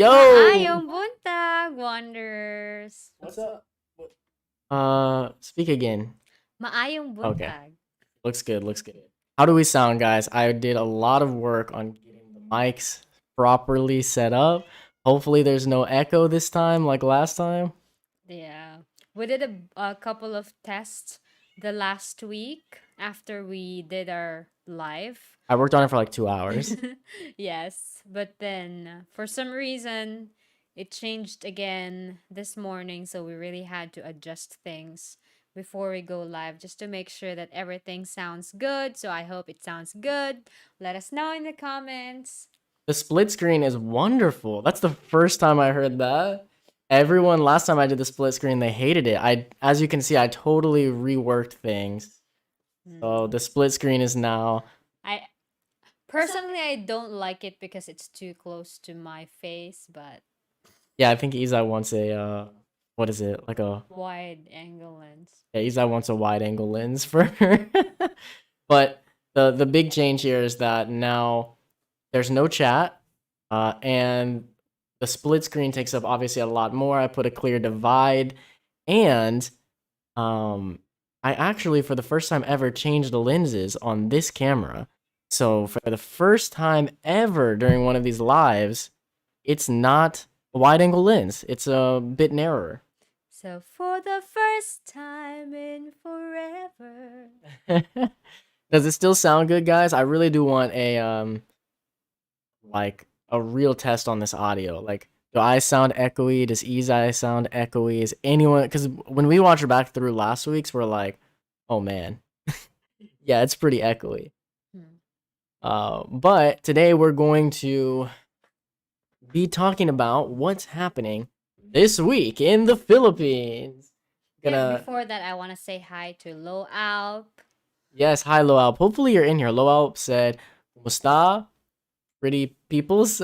Yo! Maayong buntag, Wanderers. What's up? Speak again. Maayong Okay. buntag. Looks good, looks good. How do we sound, guys? I did a lot of work on getting the mics properly set up. Hopefully there's no echo this time like last time. Yeah. We did a couple of tests the last week after we did our live. I worked on it for like 2 hours. Yes, but then for some reason it changed again this morning, so we really had to adjust things before we go live just to make sure that everything sounds good. So I hope it sounds good. Let us know in the comments. The split screen is wonderful. That's the first time I heard that. Everyone last time I did the split screen, they hated it. As you can see, I totally reworked things. So the split screen is now. I personally I don't like it because it's too close to my face, but Yeah, I think Izai wants a what is it? Like a wide angle lens. yeah, Izai wants a wide angle lens for her. But the big change here is that now there's no chat, and the split screen takes up obviously a lot more. I put a clear divide, and I actually for the first time ever changed the lenses on this camera. So for the first time ever during one of these lives, it's not a wide angle lens. It's a bit narrower. So for the first time in forever. Does it still sound good, guys? I really do want a like a real test on this audio. Like, do I sound echoey? Does Izai sound echoey? Is anyone? Because when we watched back through last week's, we're like, oh man, yeah, it's pretty echoey. But today we're going to be talking about what's happening this week in the Philippines. Yeah, before that, I want to say hi to Lo Alp. Yes, hi Lo Alp. Hopefully you're in here. Lo Alp said, "Musta, pretty peoples."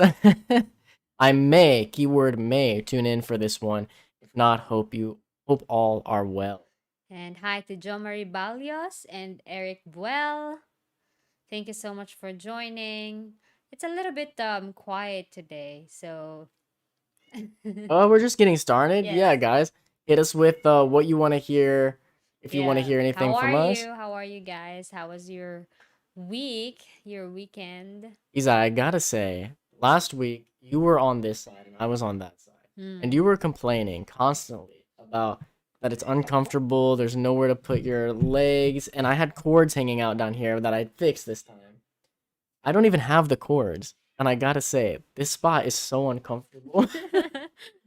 I may, keyword may, tune in for this one. If not, hope all are well. And hi to Jo Marie Balios and Eric Buell. Thank you so much for joining. It's a little bit quiet today, so Oh, we're just getting started. Yes. Yeah, guys, hit us with what you want to hear. If you want to Yeah. hear anything How from are us, you? How are you guys? How was your week, your weekend? Isa, I gotta say, last week you were on this side and I was on that side, and you were complaining constantly about that it's uncomfortable. There's nowhere to put your legs, and I had cords hanging out down here that I fixed this time. I don't even have the cords, and I gotta say, this spot is so uncomfortable.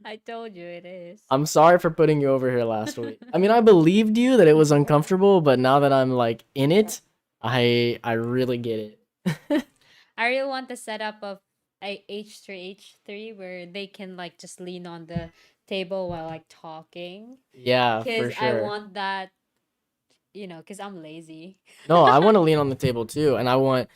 I told you it is. I'm sorry for putting you over here last week. I mean, I believed you that it was uncomfortable, but now that I'm like in it, I really get it. I really want the setup of a H3 where they can like just lean on the table while like talking. Yeah, for Because I sure. want that, because I'm lazy. No, I want to lean on the table too, and I want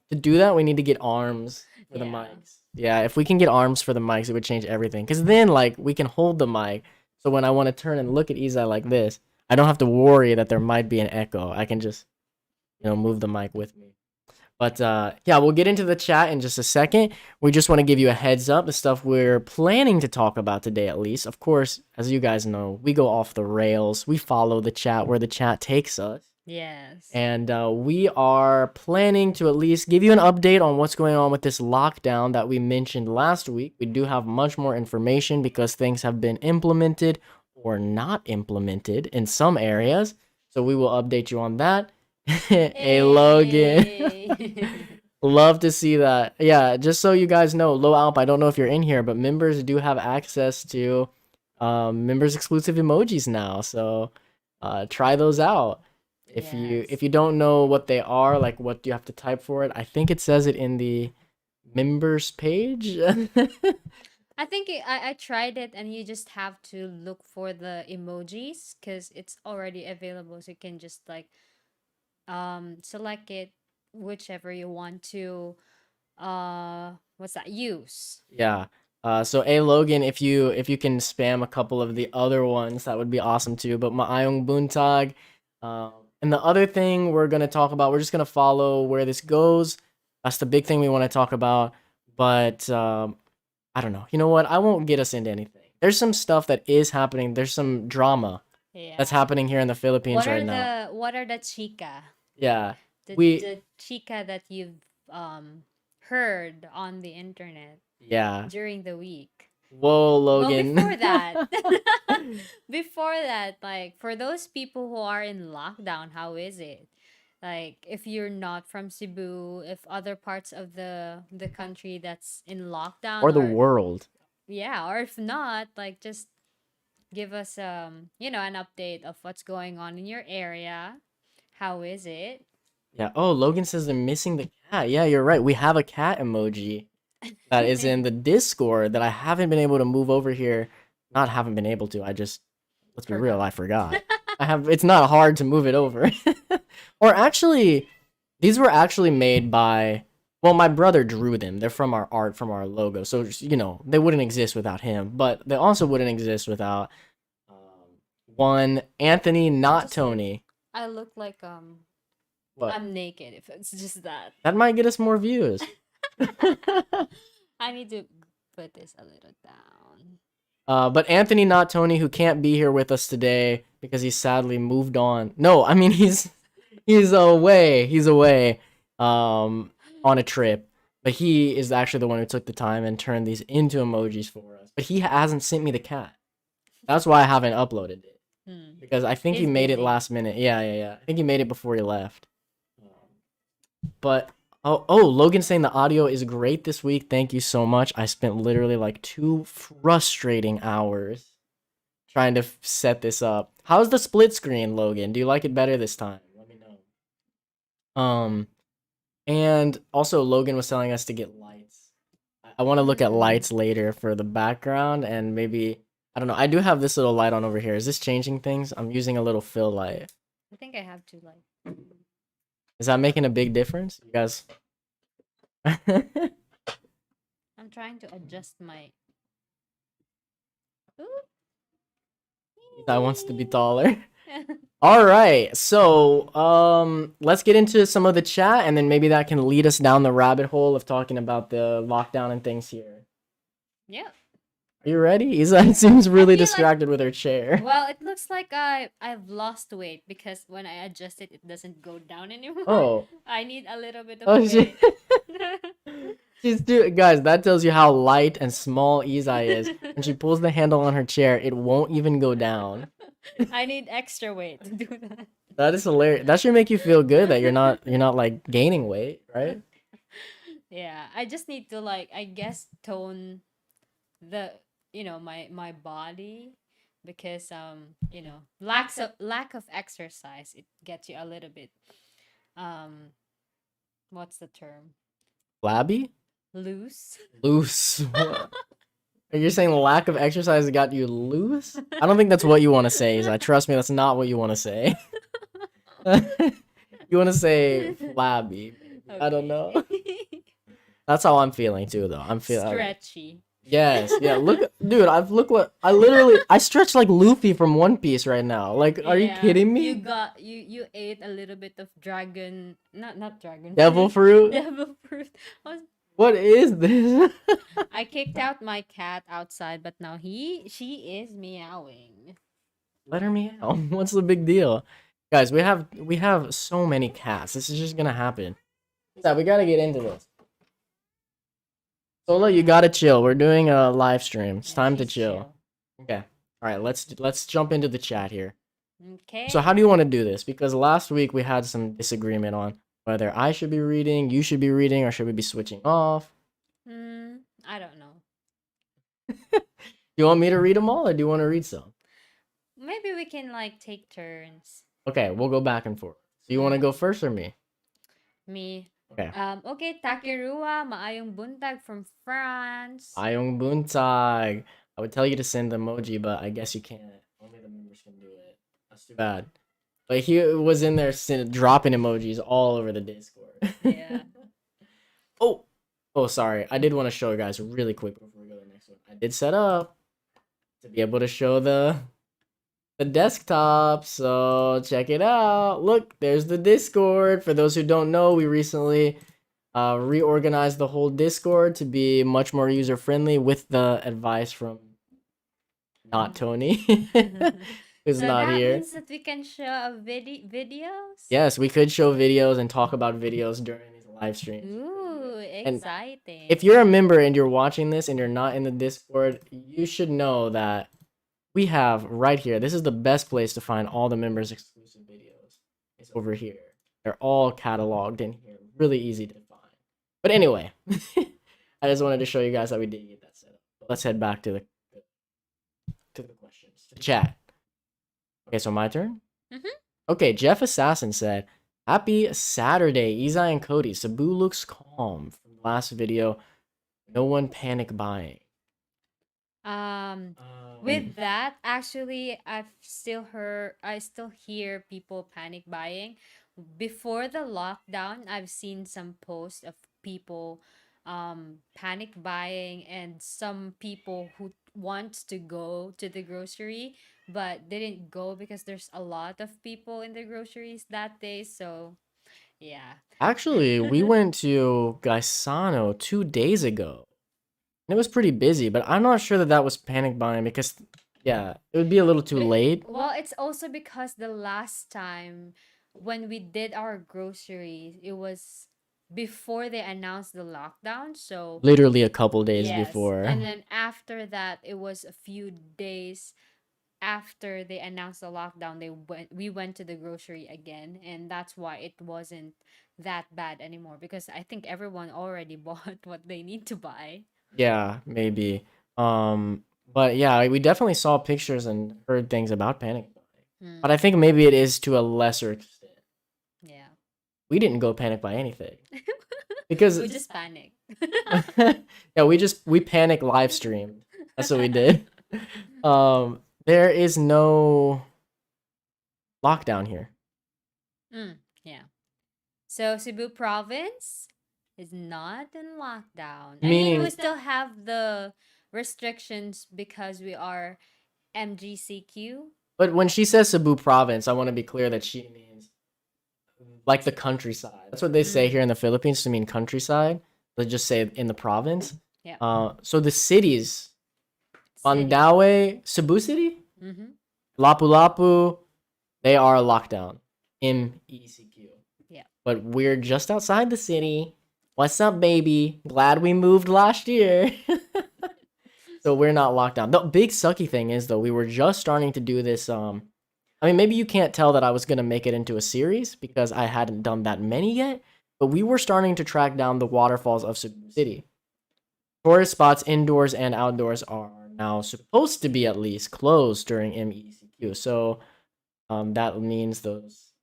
to do that. We need to get arms for the Yeah. mics. Yeah, if we can get arms for the mics, it would change everything. Because then, like, we can hold the mic. So when I want to turn and look at Izai like this, I don't have to worry that there might be an echo. I can just, move the mic with me. But yeah, we'll get into the chat in just a second. We just want to give you a heads up, the stuff we're planning to talk about today, at least. Of course, as you guys know, we go off the rails. We follow the chat where the chat takes us. Yes. And we are planning to at least give you an update on what's going on with this lockdown that we mentioned last week. We do have much more information because things have been implemented or not implemented in some areas. So we will update you on that. Hey, Logan. Love to see that. Yeah, just so you guys know, Low Alp, I don't know if you're in here, but members do have access to members exclusive emojis now. So try those out. If you don't know what they are, like what do you have to type for it, I think it says it in the members page. I think I tried it, and you just have to look for the emojis because it's already available. So you can just like select it, whichever you want to what's that, use. Yeah. So A Logan, if you can spam a couple of the other ones, that would be awesome too. But Maayong Buntag. And the other thing we're gonna talk about, we're just gonna follow where this goes. That's the big thing we want to talk about. But I I don't know. You know what? I won't get us into anything. There's some stuff that is happening. There's some drama that's Yeah. happening here in the Philippines right now. What are the chica? Yeah. The We the chica that you've heard on the internet yeah. during the week. Whoa, Well, Logan. before that, before that, like for those people who are in lockdown, how is it? Like if you're not from Cebu, if other parts of the country that's in lockdown, Or the or world. yeah, or if not, like just give us an update of what's going on in your area. How is it? Yeah. Oh, Logan says they're missing the cat. Yeah, you're right. We have a cat emoji that is in the Discord that I haven't been able to move over here. Not haven't been able to. I just let's be real, I forgot. I have it's not hard to move it over. Or actually, these were actually made by well, my brother drew them. They're from our art, from our logo. So, they wouldn't exist without him, but they also wouldn't exist without one Anthony, not Just Tony. I look like What? I'm naked if it's just that. That might get us more views. I need to put this a little down. But Anthony, not Tony, who can't be here with us today because he sadly moved on. No, I mean he's away. He's away, on a trip. But he is actually the one who took the time and turned these into emojis for us. But he hasn't sent me the cat. That's why I haven't uploaded it because I think he He's made it busy. last minute. Yeah. I think he made it before he left. But oh, Logan saying the audio is great this week. Thank you so much. I spent literally like 2 frustrating hours trying to set this up. How's the split screen, Logan? Do you like it better this time? Let me know. And also Logan was telling us to get lights. I want to look at lights later for the background and maybe I don't know. I do have this little light on over here. Is this changing things? I'm using a little fill light. I think I have to like. Is that making a big difference? You guys I'm trying to adjust my. Ooh. that wants to be taller. All right. So, let's get into some of the chat and then maybe that can lead us down the rabbit hole of talking about the lockdown and things here. Yeah. Are you ready? Isa seems really feel like- distracted with her chair. Well, it looks like I've lost weight because when I adjust it, it doesn't go down anymore. Oh. I need a little bit of Oh, weight. she's doing, guys, that tells you how light and small Isa is. When she pulls the handle on her chair, it won't even go down. I need extra weight to do that. That is hilarious. That should make you feel good that you're not like gaining weight, right? Yeah, I just need to like I guess tone the my body because lack of exercise, it gets you a little bit what's the term, Flabby? loose. Loose. You're saying lack of exercise got you loose? I don't think that's what you want to say, Isa. Trust me, that's not what you want to say. You want to say flabby. I don't know. Okay. That's how I'm feeling too, though. I'm feeling Stretchy. Yes, yeah. Look, dude. I stretch like Luffy from One Piece right now. Like, are you Yeah, kidding me? you ate a little bit of dragon, not dragon Devil fruit. devil fruit. What is this? I kicked out my cat outside, but now she is meowing. Let her meow. What's the big deal, guys? We have so many cats. This is just gonna happen. Yeah, we gotta get into this. Sola, you gotta chill. We're doing a live stream. It's Yeah, time to she's chill. Okay. All right. Let's jump into the chat here. Okay. So how do you want to do this? Because last week we had some disagreement on whether I should be reading, you should be reading, or should we be switching off? I don't know. Do you want me to read them all, or do you want to read some? Maybe we can like take turns. Okay, we'll go back and forth. So you want to go first or me? Me. Okay. Okay, Takirua, maayong buntag from France. Ayong buntag. I would tell you to send the emoji, but I guess you can't. Only the members can do it. That's too bad. But he was in there dropping emojis all over the Discord. Yeah. Oh, sorry. I did want to show you guys really quick before we go to the next one. I did set up to be able to show the desktop, so check it out. Look, there's the Discord. For those who don't know, we recently reorganized the whole Discord to be much more user friendly with the advice from not Tony, who's So not that here. means that we can show a videos. Yes, we could show videos and talk about videos during these live streams. Ooh, And exciting. if you're a member and you're watching this and you're not in the Discord, you should know that we have right here. This is the best place to find all the members' exclusive videos. It's over here. They're all cataloged in here. Really easy to find. But anyway, I just wanted to show you guys how we did get that set up. Let's head back to the questions. The chat. Okay, so my turn? Mhm. Okay, Jeff Assassin said, Happy Saturday, Izai and Cody. Sabu looks calm from the last video. No one panic buying. With that, actually, I still hear people panic buying. Before the lockdown, I've seen some posts of people panic buying, and some people who want to go to the grocery but didn't go because there's a lot of people in the groceries that day. So, yeah. Actually, we went to Gaisano 2 days ago. And it was pretty busy, but I'm not sure that that was panic buying because, yeah, it would be a little too late. Well, it's also because the last time when we did our groceries, it was before they announced the lockdown. So, Literally a couple days yes. before. And then after that, it was a few days after they announced the lockdown, we went to the grocery again, and that's why it wasn't that bad anymore because I think everyone already bought what they need to buy. Yeah, maybe. But yeah, we definitely saw pictures and heard things about panic buying. But I think maybe it is to a lesser extent. Yeah. We didn't go panic buy anything. Because We just panicked. yeah, we panic live streamed. That's what we did. There is no lockdown here. Yeah. So Cebu province is not in lockdown. I mean, Meaning- we still have the restrictions because we are MGCQ. But when she says Cebu province, I want to be clear that she means like the countryside. That's what they say here in the Philippines to mean countryside. They just say in the province. Yeah. So the cities, City. Mandaue, Cebu City, Lapu-Lapu, they are locked down. MECQ. Yeah. But we're just outside the city. What's up, baby? Glad we moved last year. So we're not locked down. The big sucky thing is though, we were just starting to do this. I mean, maybe you can't tell that I was gonna make it into a series because I hadn't done that many yet. But we were starting to track down the waterfalls of Cebu City. Tourist spots indoors and outdoors are now supposed to be at least closed during MECQ. So that means those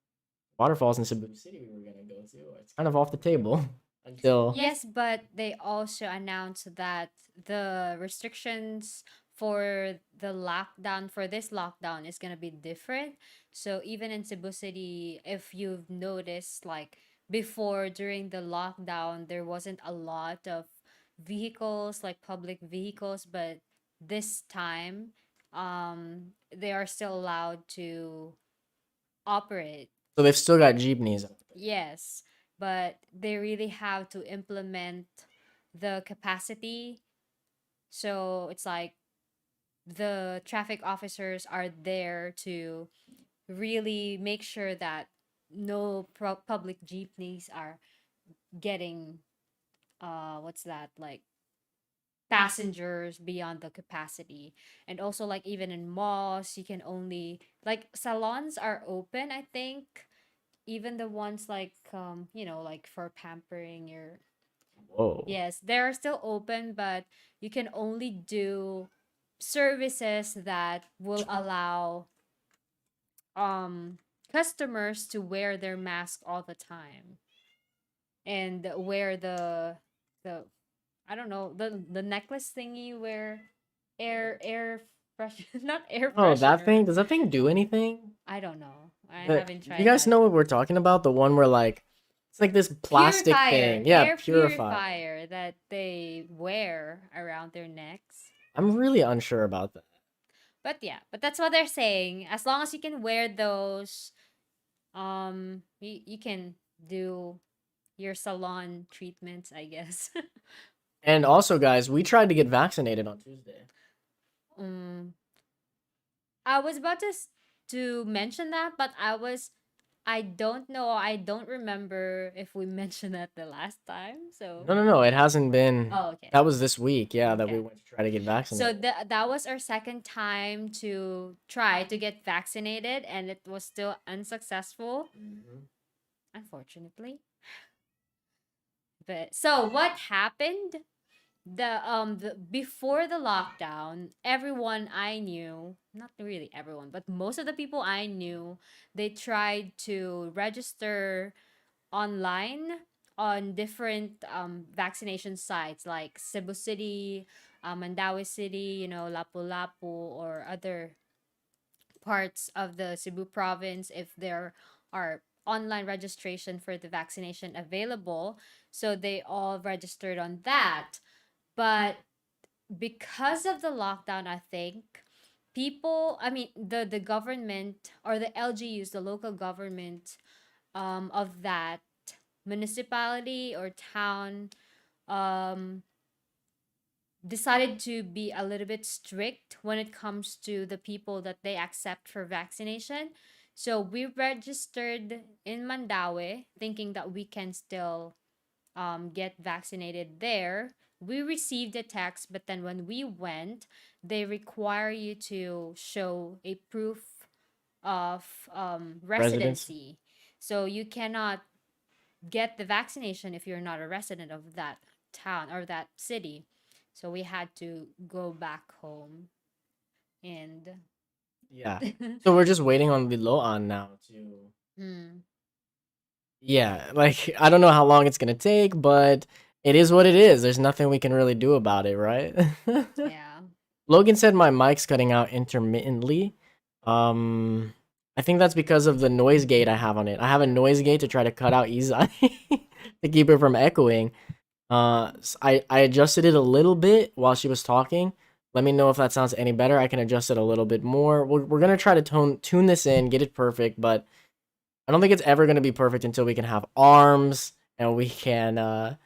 waterfalls in Cebu City we were gonna go to, it's kind of off the table until Yes, but they also announced that the restrictions for the lockdown for this lockdown is gonna be different. So even in Cebu City, if you've noticed, like before during the lockdown, there wasn't a lot of vehicles, like public vehicles, but this time, they are still allowed to operate. so they've still got jeepneys. Yes, but they really have to implement the capacity. So it's like the traffic officers are there to really make sure that no public jeepneys are getting what's that, like passengers beyond the capacity. And also, like, even in malls, you can only, like, salons are open, I think, even the ones like like for pampering your. Whoa. Yes, they're still open, but you can only do services that will allow customers to wear their mask all the time and wear the I don't know, the necklace thingy where air fresh not air Oh, that thing? freshener. Does that thing do anything? I don't know. I But haven't tried you guys that. know what we're talking about? The one where like it's like this plastic Purifier, thing. Yeah, air purifier. purifier that they wear around their necks. I'm really unsure about that. But yeah, but that's what they're saying. As long as you can wear those, you can do your salon treatments, I guess. And also, guys, we tried to get vaccinated on Tuesday. um, I was about to mention that, but I don't know. I don't remember if we mentioned that the last time. So, No. It hasn't been. oh, okay. That was this week, yeah, that we Okay. went to try to get So vaccinated. that was our second time to try to get vaccinated, and it was still unsuccessful, Mhm. unfortunately. But so what happened? Before the lockdown, everyone I knew, not really everyone, but most of the people I knew, they tried to register online on different vaccination sites like Cebu City, Mandawi City, Lapu-Lapu, or other parts of the Cebu province if there are online registration for the vaccination available. So they all registered on that. But because of the lockdown, I think I mean, the government or the LGUs, the local government of that municipality or town um, decided to be a little bit strict when it comes to the people that they accept for vaccination. So we registered in Mandawi thinking that we can still get vaccinated there. We received a text, but then when we went, they require you to show a proof of Residents. residency. So you cannot get the vaccination if you're not a resident of that town or that city. So we had to go back home and Yeah. So we're just waiting on the Loan now to. mm, Yeah, like I don't know how long it's gonna take, but it is what it is. There's nothing we can really do about it, right? yeah. Logan said my mic's cutting out intermittently. Um, I think that's because of the noise gate I have on it. I have a noise gate to try to cut out Izai to keep it from echoing. I adjusted it a little bit while she was talking. Let me know if that sounds any better. I can adjust it a little bit more. We're gonna try to tune this in, get it perfect, but I don't think it's ever gonna be perfect until we can have arms and we can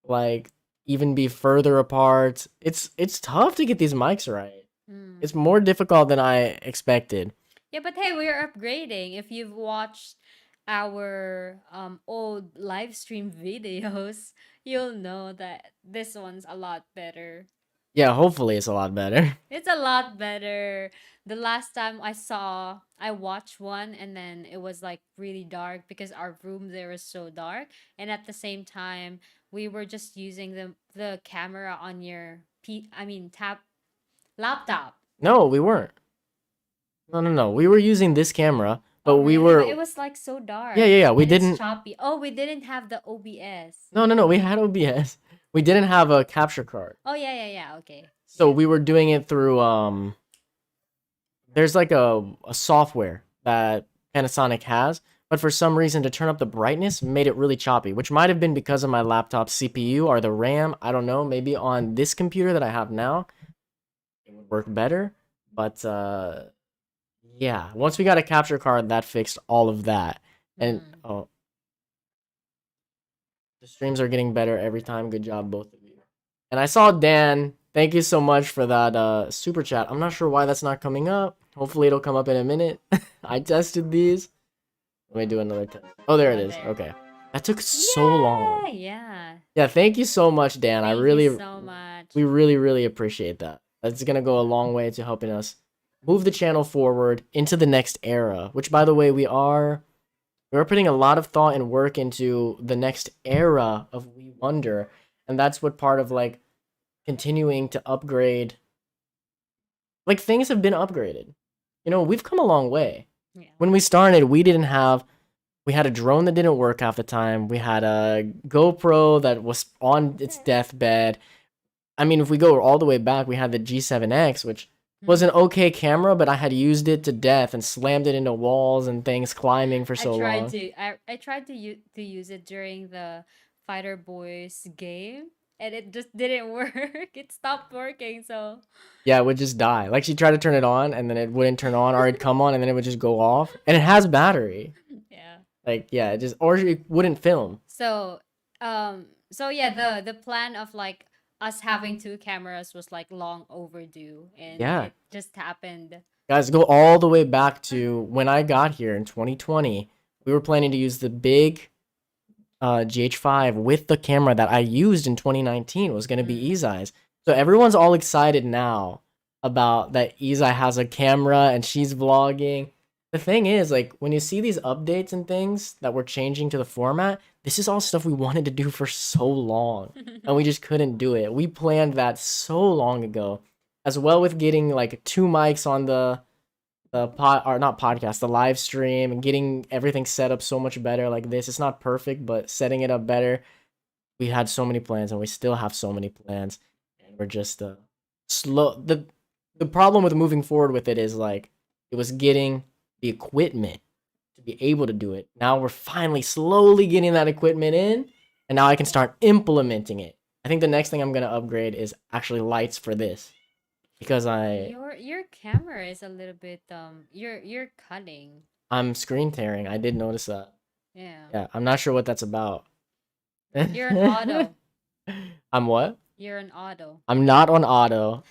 like even be further apart. It's tough to get these mics right. Mm. It's more difficult than I expected. Yeah, but hey, we're upgrading. If you've watched our old live stream videos, you'll know that this one's a lot better. Yeah, hopefully it's a lot better. It's a lot better. The last time I watched one and then it was like really dark because our room there was so dark. And at the same time, we were just using the camera on your tab laptop. No, we weren't. No. We were using this camera, but Oh, we really? But were. it was like so Yeah, dark yeah, yeah. We and it's didn't. choppy. Oh, we didn't have the OBS. No. We had OBS. We didn't have a capture card, Oh, yeah. Okay. so we were doing it through There's like a software that Panasonic has, but for some reason to turn up the brightness made it really choppy, which might have been because of my laptop CPU or the RAM. I don't know. Maybe on this computer that I have now, it would work better. But yeah, once we got a capture card, that fixed all of that. And Mm. oh, the streams are getting better every time. Good job, both of you. And I saw Dan. Thank you so much for that super chat. I'm not sure why that's not coming up. Hopefully it'll come up in a minute. I tested these. Let me do another test. Oh, there it is. There. Okay. That took so long. Yeah. Yeah, thank you so much, Dan. Thank you so much. We really appreciate that. That's gonna go a long way to helping us move the channel forward into the next era. Which, by the way, we're putting a lot of thought and work into the next era of We Wonder, and that's what part of like continuing to upgrade. Like things have been upgraded. We've come a long way. Yeah. When we started, we had a drone that didn't work half the time. We had a GoPro that was on its deathbed. I mean, if we go all the way back, we had the G7X, which was an okay camera, but I had used it to death and slammed it into walls and things climbing for so long. I tried to use it during the Fighter Boys game, and it just didn't work. It stopped working. So Yeah, it would just die. Like she tried to turn it on and then it wouldn't turn on, or it'd come on and then it would just go off. And it has battery. yeah. Like, yeah, it wouldn't film. So So yeah, the plan of like us having two cameras was like long overdue, and Yeah. it just happened. Guys, go all the way back to when I got here in 2020. We were planning to use the big GH5 with the camera that I used in 2019 was going to be Mm. Izai's. So everyone's all excited now about that Izai has a camera and she's vlogging. The thing is, like, when you see these updates and things that we're changing to the format, this is all stuff we wanted to do for so long and we just couldn't do it. We planned that so long ago, as well with getting like two mics on the pod or not podcast, the live stream and getting everything set up so much better like this. It's not perfect, but setting it up better. We had so many plans and we still have so many plans. And we're just slow. The problem with moving forward with it is like it was getting the equipment to be able to do it. Now we're finally slowly getting that equipment in, and now I can start implementing it. I think the next thing I'm gonna upgrade is actually lights for this because Your camera is a little bit you're cutting. I'm screen tearing. I did notice that. Yeah. Yeah, I'm not sure what that's about. You're an auto. I'm what? You're an auto. I'm not on auto.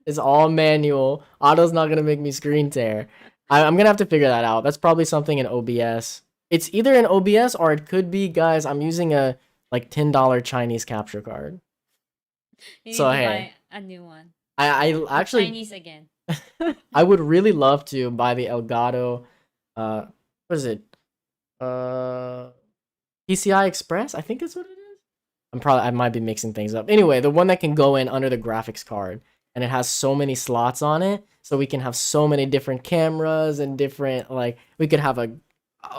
It's all manual. Auto's not gonna make me screen tear. I'm gonna have to figure that out. That's probably something in OBS. It's either in OBS or it could be, guys. I'm using a like $10 Chinese capture card. You So need to hey, buy a new one. I actually Chinese again. I would really love to buy the Elgato. What is it? Uh, PCI Express. I think that's what it is. I might be mixing things up. Anyway, the one that can go in under the graphics card and it has so many slots on it, so we can have so many different cameras and different like we could have a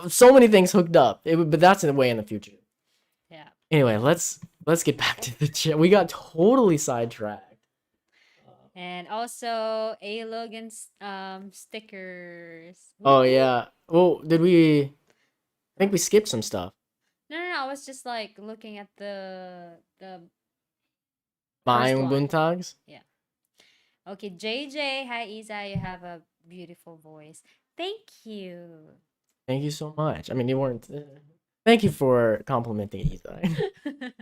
so many things hooked up. But that's in the way in the future. Yeah. Anyway, let's get back to the chat. We got totally sidetracked. And also a Logan stickers. Oh Woohoo. yeah. Well, did we? I think we skipped some stuff. No. I was just like looking at the My first one. Buntags. Yeah. Okay, JJ, hi Isa, you have a beautiful voice. Thank you. Thank you so much. I mean, you weren't. Thank you for complimenting Izai.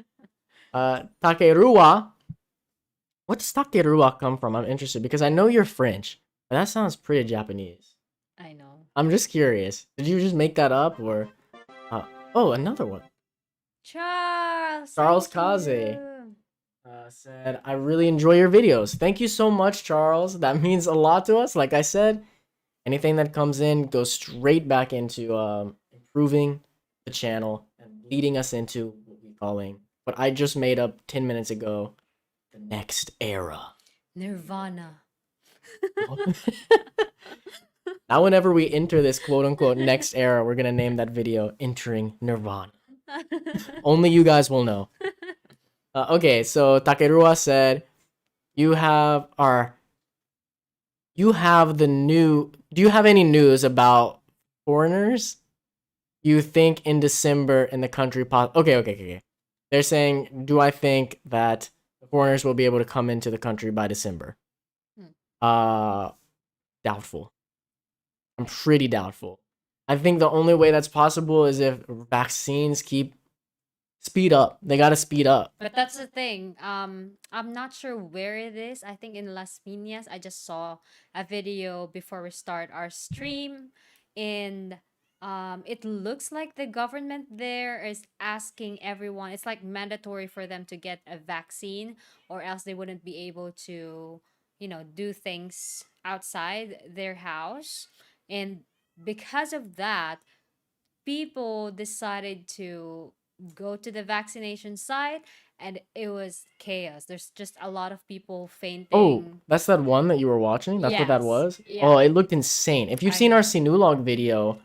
Takerua. What does Takerua come from? I'm interested because I know you're French, but that sounds pretty Japanese. I know. I'm just curious. Did you just make that up or? Oh, another one. Charles. Charles thank Kaze. you. Said, I really enjoy your videos. Thank you so much, Charles. That means a lot to us. Like I said, anything that comes in goes straight back into improving the channel and leading us into what we're calling what I just made up 10 minutes ago, the next era. Nirvana. Now, whenever we enter this quote unquote next era, we're gonna name that video Entering Nirvana. Only you guys will know. Okay, so Takerua said, "You have the new. Do you have any news about foreigners? You think in December in the country? Okay. They're saying, do I think that the foreigners will be able to come into the country by December? Doubtful. I'm pretty doubtful. I think the only way that's possible is if vaccines speed up. They gotta speed up. But that's the thing. I'm not sure where it is. I think in Las Piñas. I just saw a video before we start our stream, and it looks like the government there is asking everyone. It's like mandatory for them to get a vaccine, or else they wouldn't be able to, do things outside their house. And because of that, people decided to go to the vaccination site, and it was chaos. There's just a lot of people Oh, fainting. that's that one that you were watching? That's what that Yes. was? Yeah. Oh, it looked insane. If you've I seen our know. Sinulog video,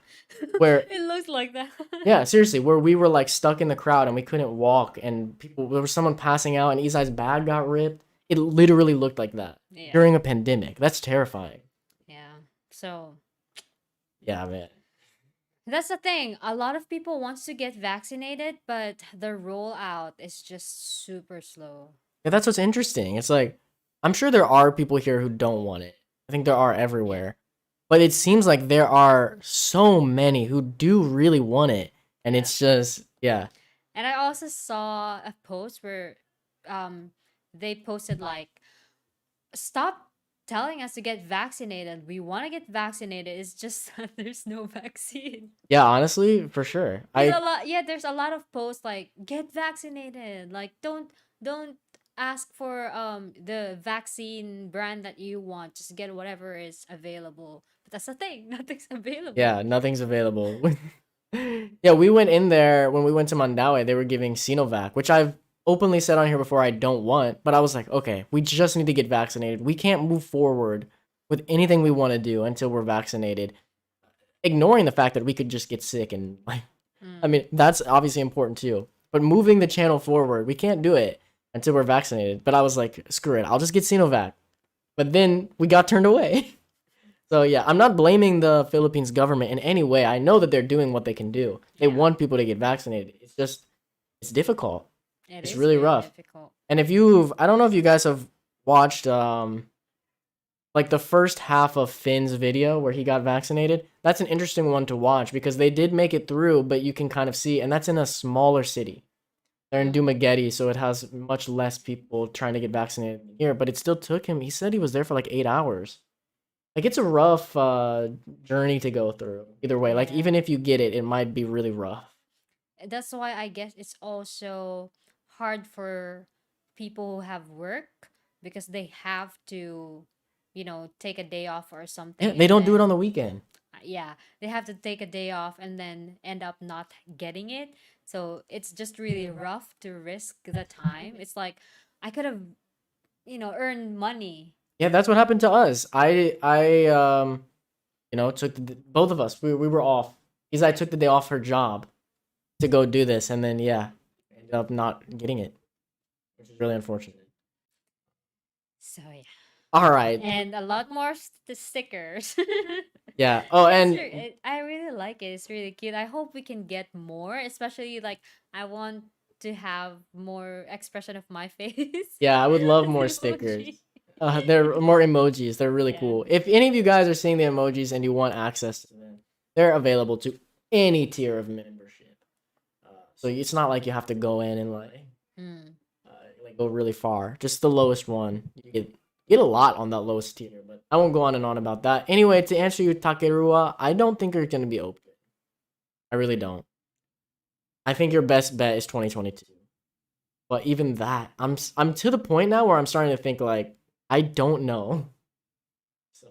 where It looks like that. yeah, seriously, where we were like stuck in the crowd and we couldn't walk and there was someone passing out and Isai's bag got ripped. It literally looked like that Yeah. during a pandemic. That's terrifying. Yeah. So Yeah, man. that's the thing. A lot of people wants to get vaccinated, but the rollout is just super slow. Yeah, that's what's interesting. It's like I'm sure there are people here who don't want it. I think there are Yeah. everywhere. But it seems like there are so many who do really want it. And Yeah. it's just, yeah. And I also saw a post where um they posted like, stop telling us to get vaccinated. We want to get vaccinated. It's just that there's no vaccine. Yeah, honestly, for sure. There's a lot, yeah, there's a lot of posts like get vaccinated. Like don't ask for the vaccine brand that you want. Just get whatever is available. But that's the thing, nothing's available. Yeah, nothing's available. Yeah, we went in there when we went to Mandaue. They were giving Sinovac, which I've openly said on here before I don't want. But I was like, okay, we just need to get vaccinated. We can't move forward with anything we want to do until we're vaccinated. Ignoring the fact that we could just get sick and like, I Mm, mean, that's obviously important too. But moving the channel forward, we can't do it until we're vaccinated. But I was like, screw it, I'll just get Sinovac. But then we got turned away. So yeah, I'm not blaming the Philippines government in any way. I know that they're doing what they can do. They yeah, want people to get vaccinated. It's just it's difficult. it It's is really very rough. difficult. And if you've I don't know if you guys have watched like the first half of Finn's video where he got vaccinated. That's an interesting one to watch because they did make it through, but you can kind of see and that's in a smaller city. They're in Mm. Dumaguete, so it has much less people trying to get vaccinated than here, but it still took him. He said he was there for like 8 hours. Like it's a rough journey to go through. Either way, like Yeah. even if you get it, it might be really rough. That's why I guess it's also hard for people who have work because they have to, take a day off or Yeah, something, they and don't do it on then the weekend. yeah, they have to take a day off and then end up not getting it. So it's just really rough to risk the time. It's like I could have, earned money. Yeah, that's what happened to us. Took both of us. We were off. Because I took the day off her job to go do this, and then yeah, ended up not getting it, which is really unfortunate. So yeah. All right. And a lot more stickers. Yeah. Oh, and I really like it. It's really cute. I hope we can get more, especially like I want to have more expression of my face yeah, I would love as more stickers. emoji. They're more emojis. They're really Yeah. cool. If any of you guys are seeing the emojis and you want access to them, they're available to any tier of membership. So it's not like you have to go in and Mm. like go really far. Just the lowest one. You get a lot on that lowest tier, but I won't go on and on about that. Anyway, to answer you, Takerua, I don't think you're gonna be open. I really don't. I think your best bet is 2022. But even that, I'm to the point now where I'm starting to think like I don't know. So,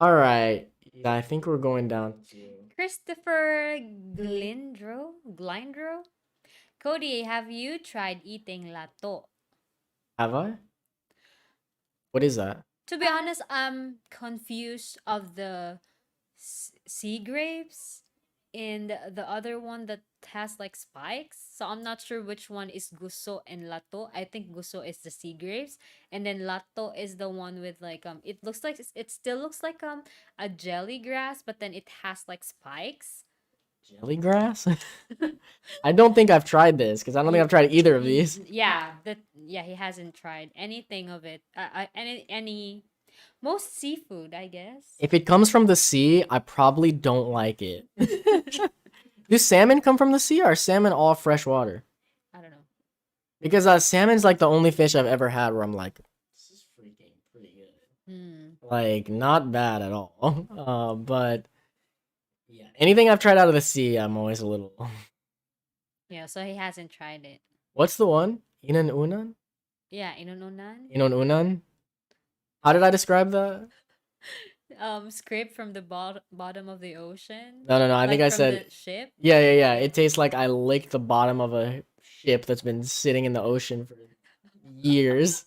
all right, yeah, I think we're going down to. Christopher Glindro? Cody, have you tried eating lato? Have I? What is that? To be honest, I'm confused of the sea grapes and the other one that has like spikes. So I'm not sure which one is guso and lato. I think guso is the sea grapes, and then lato is the one with like it looks like it still looks like a jelly grass, but then it has like spikes. Jelly grass? I don't think I've tried this because I don't think I've tried either of these. Yeah, he hasn't tried anything of it. Any most seafood, I guess. If it comes from the sea, I probably don't like it. Do salmon come from the sea or are salmon all fresh water? I don't know. Because salmon's like the only fish I've ever had where I'm like, this is freaking pretty good. Hmm. Like, not bad at all. But yeah, anything I've tried out of the sea, I'm always a little. Yeah, so he hasn't tried it. What's the one? Inan unan? Yeah, inununan. Inon unan? How did I describe that? Scraped from the bottom of the ocean. No, no, no. I think Like I from said, the ship. yeah, yeah, yeah. It tastes like I licked the bottom of a ship that's been sitting in the ocean for years.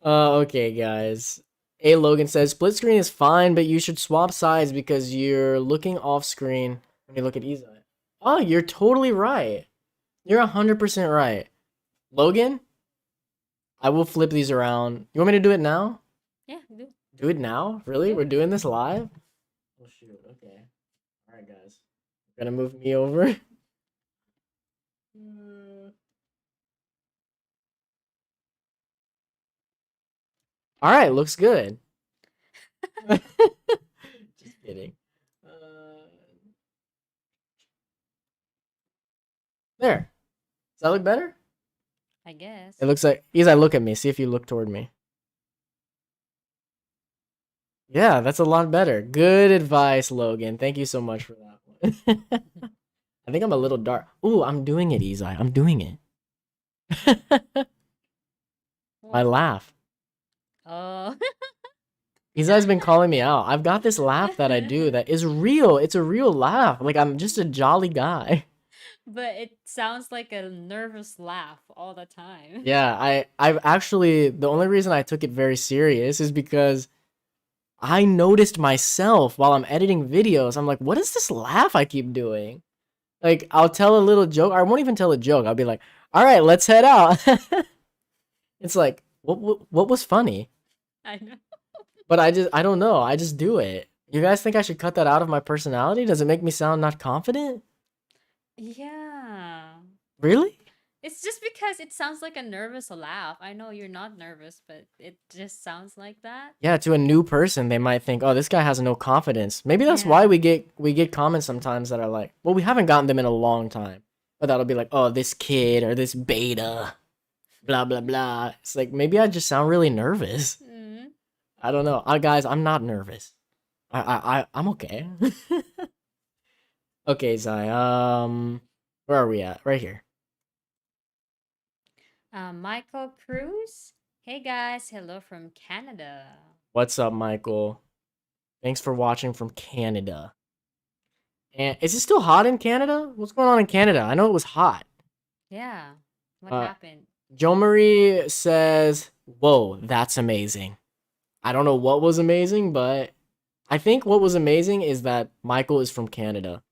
Okay, guys. A Logan says split screen is fine, but you should swap sides because you're looking off screen when you look at Izai. Oh, you're totally right. You're 100% right. Logan, I will flip these around. You want me to do it now? Yeah, do. Do it now? Really? We're doing this live? Oh shoot. Okay. All right, guys. Gonna move me over. All right, looks good. Just kidding. There. Does that look better? I guess. It looks like Izai, look at me. See if you look toward me. Yeah, that's a lot better. Good advice, Logan. Thank you so much for that one. I think I'm a little dark. Ooh, I'm doing it, Izai. I'm doing it. My laugh. Oh. Izai's been calling me out. I've got this laugh that I do that is real. It's a real laugh. Like I'm just a jolly guy. But it sounds like a nervous laugh all the time. Yeah, I've actually the only reason I took it very serious is because I noticed myself while I'm editing videos. I'm like, what is this laugh I keep doing? Like I'll tell a little joke. I won't even tell a joke. I'll be like, all right, let's head out. It's like, what was funny? I know. But I don't know. I just do it. You guys think I should cut that out of my personality? Does it make me sound not confident? Yeah. Really? It's just because it sounds like a nervous laugh. I know you're not nervous, but it just sounds like that. Yeah, to a new person, they might think, "Oh, this guy has no confidence." Maybe that's why Yeah. we get comments sometimes that are like, "Well, we haven't gotten them in a long time." But that'll be like, "Oh, this kid or this beta, blah blah blah." It's like maybe I just sound really nervous. Mm. I don't know. Guys, I'm not nervous. I'm okay. Okay, Zai. Where are we at? Right here. Michael Cruz. Hey guys, hello from Canada. What's up, Michael? Thanks for watching from Canada. And is it still hot in Canada? What's going on in Canada? I know it was hot. Yeah. What Uh, happened? Joe Marie says, "Whoa, that's amazing." I don't know what was amazing, but I think what was amazing is that Michael is from Canada.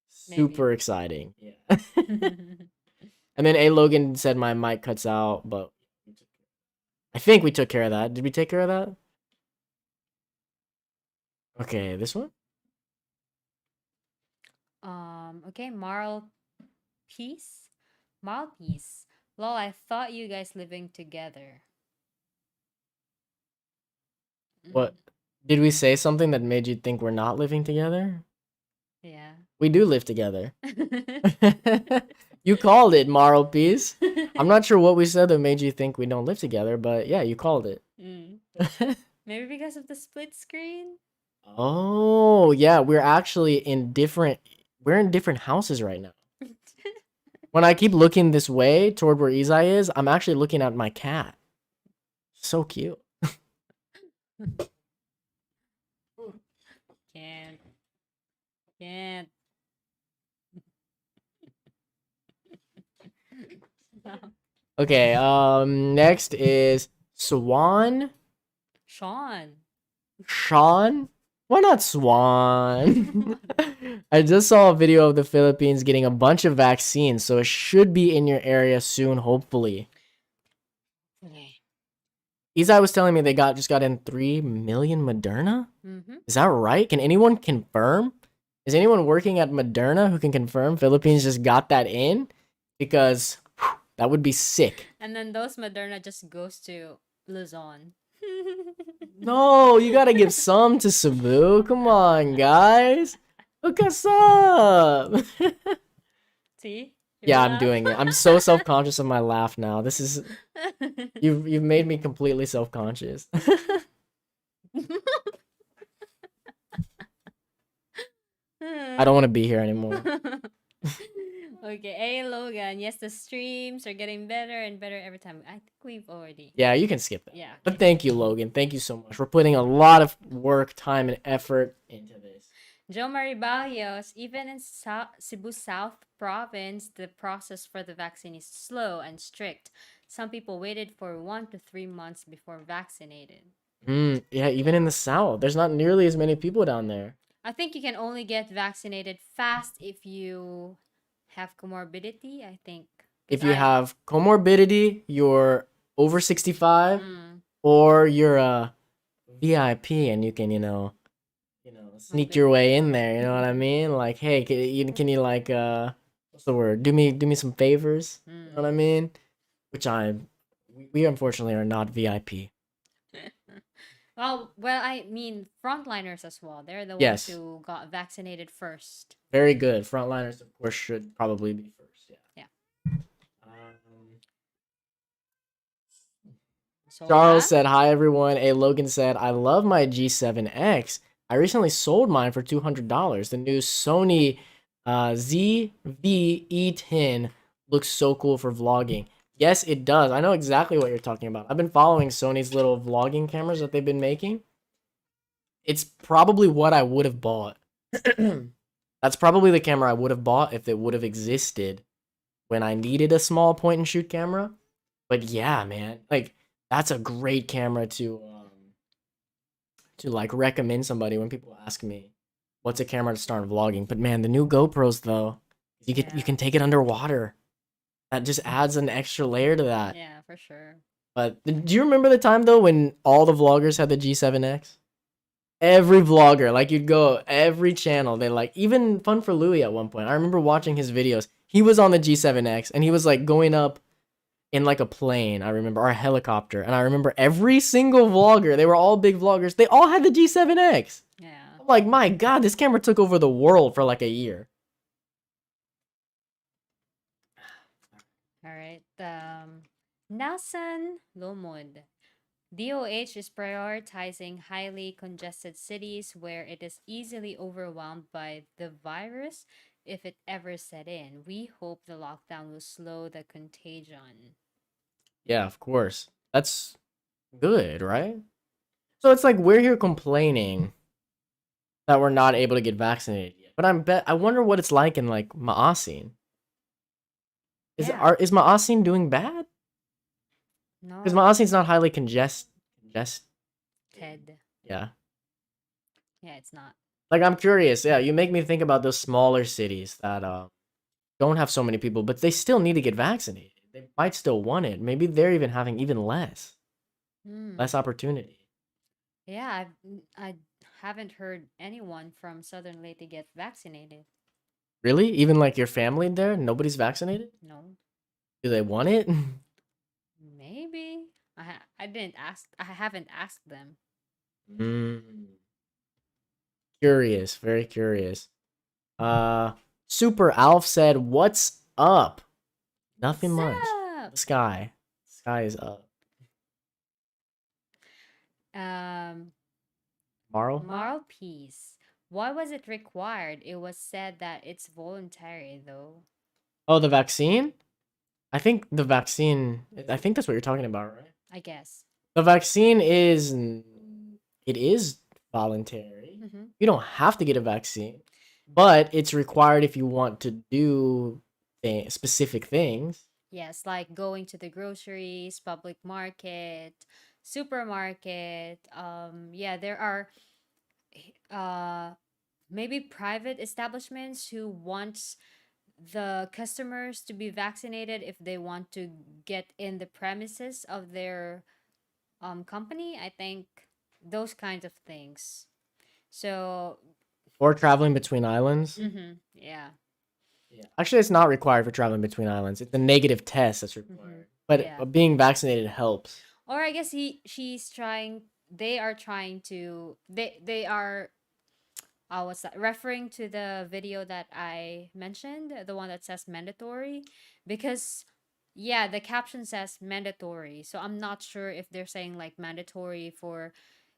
Super exciting. Yeah. And then A Logan said my mic cuts out, but I think we took care of that. Did we take care of that? Okay, this one? Okay, Marl Peace. Marl Peace. Lol, I thought you guys living together. What? Did we say something that made you think we're not living together? Yeah. We do live together. You called it, Marl Peace. I'm not sure what we said that made you think we don't live together, but yeah, you called it. Mm. Maybe because of the split screen? Oh, yeah, we're in different houses right now. When I keep looking this way toward where Izai is, I'm actually looking at my cat. So cute. Can't. Can't. Okay, next is Swan. Sean. Sean? Why not Swan? I just saw a video of the Philippines getting a bunch of vaccines, so it should be in your area soon, hopefully. Okay. Izai was telling me they just got in 3 million Moderna? Mm-hmm. Is that right? Can anyone confirm? Is anyone working at Moderna who can confirm Philippines just got that in? Because that would be sick. And then those Moderna just goes to Luzon. No, you gotta give some to Cebu. Come on, guys. Hook us up. See? Yeah, I'm doing it. I'm so self-conscious of my laugh now. This is you've made me completely self-conscious. I don't want to be here anymore. Okay, hey Logan. Yes, the streams are getting better and better every time. I think we've already. Yeah, you can skip that. Yeah. But thank you, Logan. Thank you so much. We're putting a lot of work, time, and effort into this. Joe Marie Barrios, even in Cebu South Province, the process for the vaccine is slow and strict. Some people waited for 1 to 3 months before vaccinated. Yeah, even in the South, there's not nearly as many people down there. I think you can only get vaccinated fast if you have comorbidity, I think. If you have comorbidity, you're over 65, or you're a VIP and you can, sneak your way in there. You know what I mean? Like, hey, can you like what's the word? Do me some favors. You know what I mean? Which we unfortunately are not VIP. Well, I mean frontliners as well. They're the Yes. ones who got vaccinated first. Very good. Frontliners, of course, should probably be first. Yeah. Charles Sola? said, "Hi everyone." A Logan said, "I love my G7X. I recently sold mine for $200. The new Sony ZV-E10 looks so cool for vlogging." Yes, it does. I know exactly what you're talking about. I've been following Sony's little vlogging cameras that they've been making. It's probably what I would have bought. That's probably the camera I would have bought if it would have existed when I needed a small point and shoot camera. But yeah, man, like that's a great camera to like recommend somebody when people ask me what's a camera to start vlogging. But man, the new GoPros though, you Yeah. can take it underwater. That just adds an extra layer to that. Yeah, for sure. But do you remember the time though when all the vloggers had the G7X? Every vlogger, like you'd go every channel, they like even Fun for Louie at one point. I remember watching his videos. He was on the G7X and he was like going up in like a plane, I remember, or a helicopter. And I remember every single vlogger, they were all big vloggers, they all had the G7X. Yeah. I'm like, my God, this camera took over the world for like a year. All right. Nelson Lomod. DOH is prioritizing highly congested cities where it is easily overwhelmed by the virus if it ever set in. We hope the lockdown will slow the contagion. Yeah, of course. That's good, right? So it's like we're here complaining that we're not able to get vaccinated yet. But I wonder what it's like in like Maasin. Yeah. Is Maasin doing bad? Because No, Maasin's not highly congest. Ted. Yeah. Yeah, it's not. Like I'm curious. Yeah, you make me think about those smaller cities that don't have so many people, but they still need to get vaccinated. They might still want it. Maybe they're even having even less Hmm. opportunity. Yeah, I haven't heard anyone from Southern Leyte get vaccinated. Really? Even like your family there, nobody's vaccinated? No, Do they want it? maybe. I didn't ask. I haven't asked them. Mm, curious, very curious. Uh, Super Alf said, "What's up?" Nothing What's much. up? The sky is up. Um, Marl? Moral peace. Why was it required? It was said that it's voluntary, though. Oh, the vaccine? I think the vaccine. I think that's what you're talking about, right? I guess. The vaccine it is voluntary. Mm-hmm. You don't have to get a vaccine, but it's required if you want to do specific things. Yes, like going to the groceries, public market, supermarket. Yeah, there are uh maybe private establishments who wants the customers to be vaccinated if they want to get in the premises of their company. I think those kinds of things. So, Or traveling between islands. yeah. Yeah. Actually, it's not required for traveling between islands. It's a negative test that's Mm-hmm. required. But Yeah. being vaccinated helps. Or I guess she's trying they are trying to they are what's that, referring to the video that I mentioned, the one that says mandatory, because yeah, the caption says mandatory. So I'm not sure if they're saying like mandatory for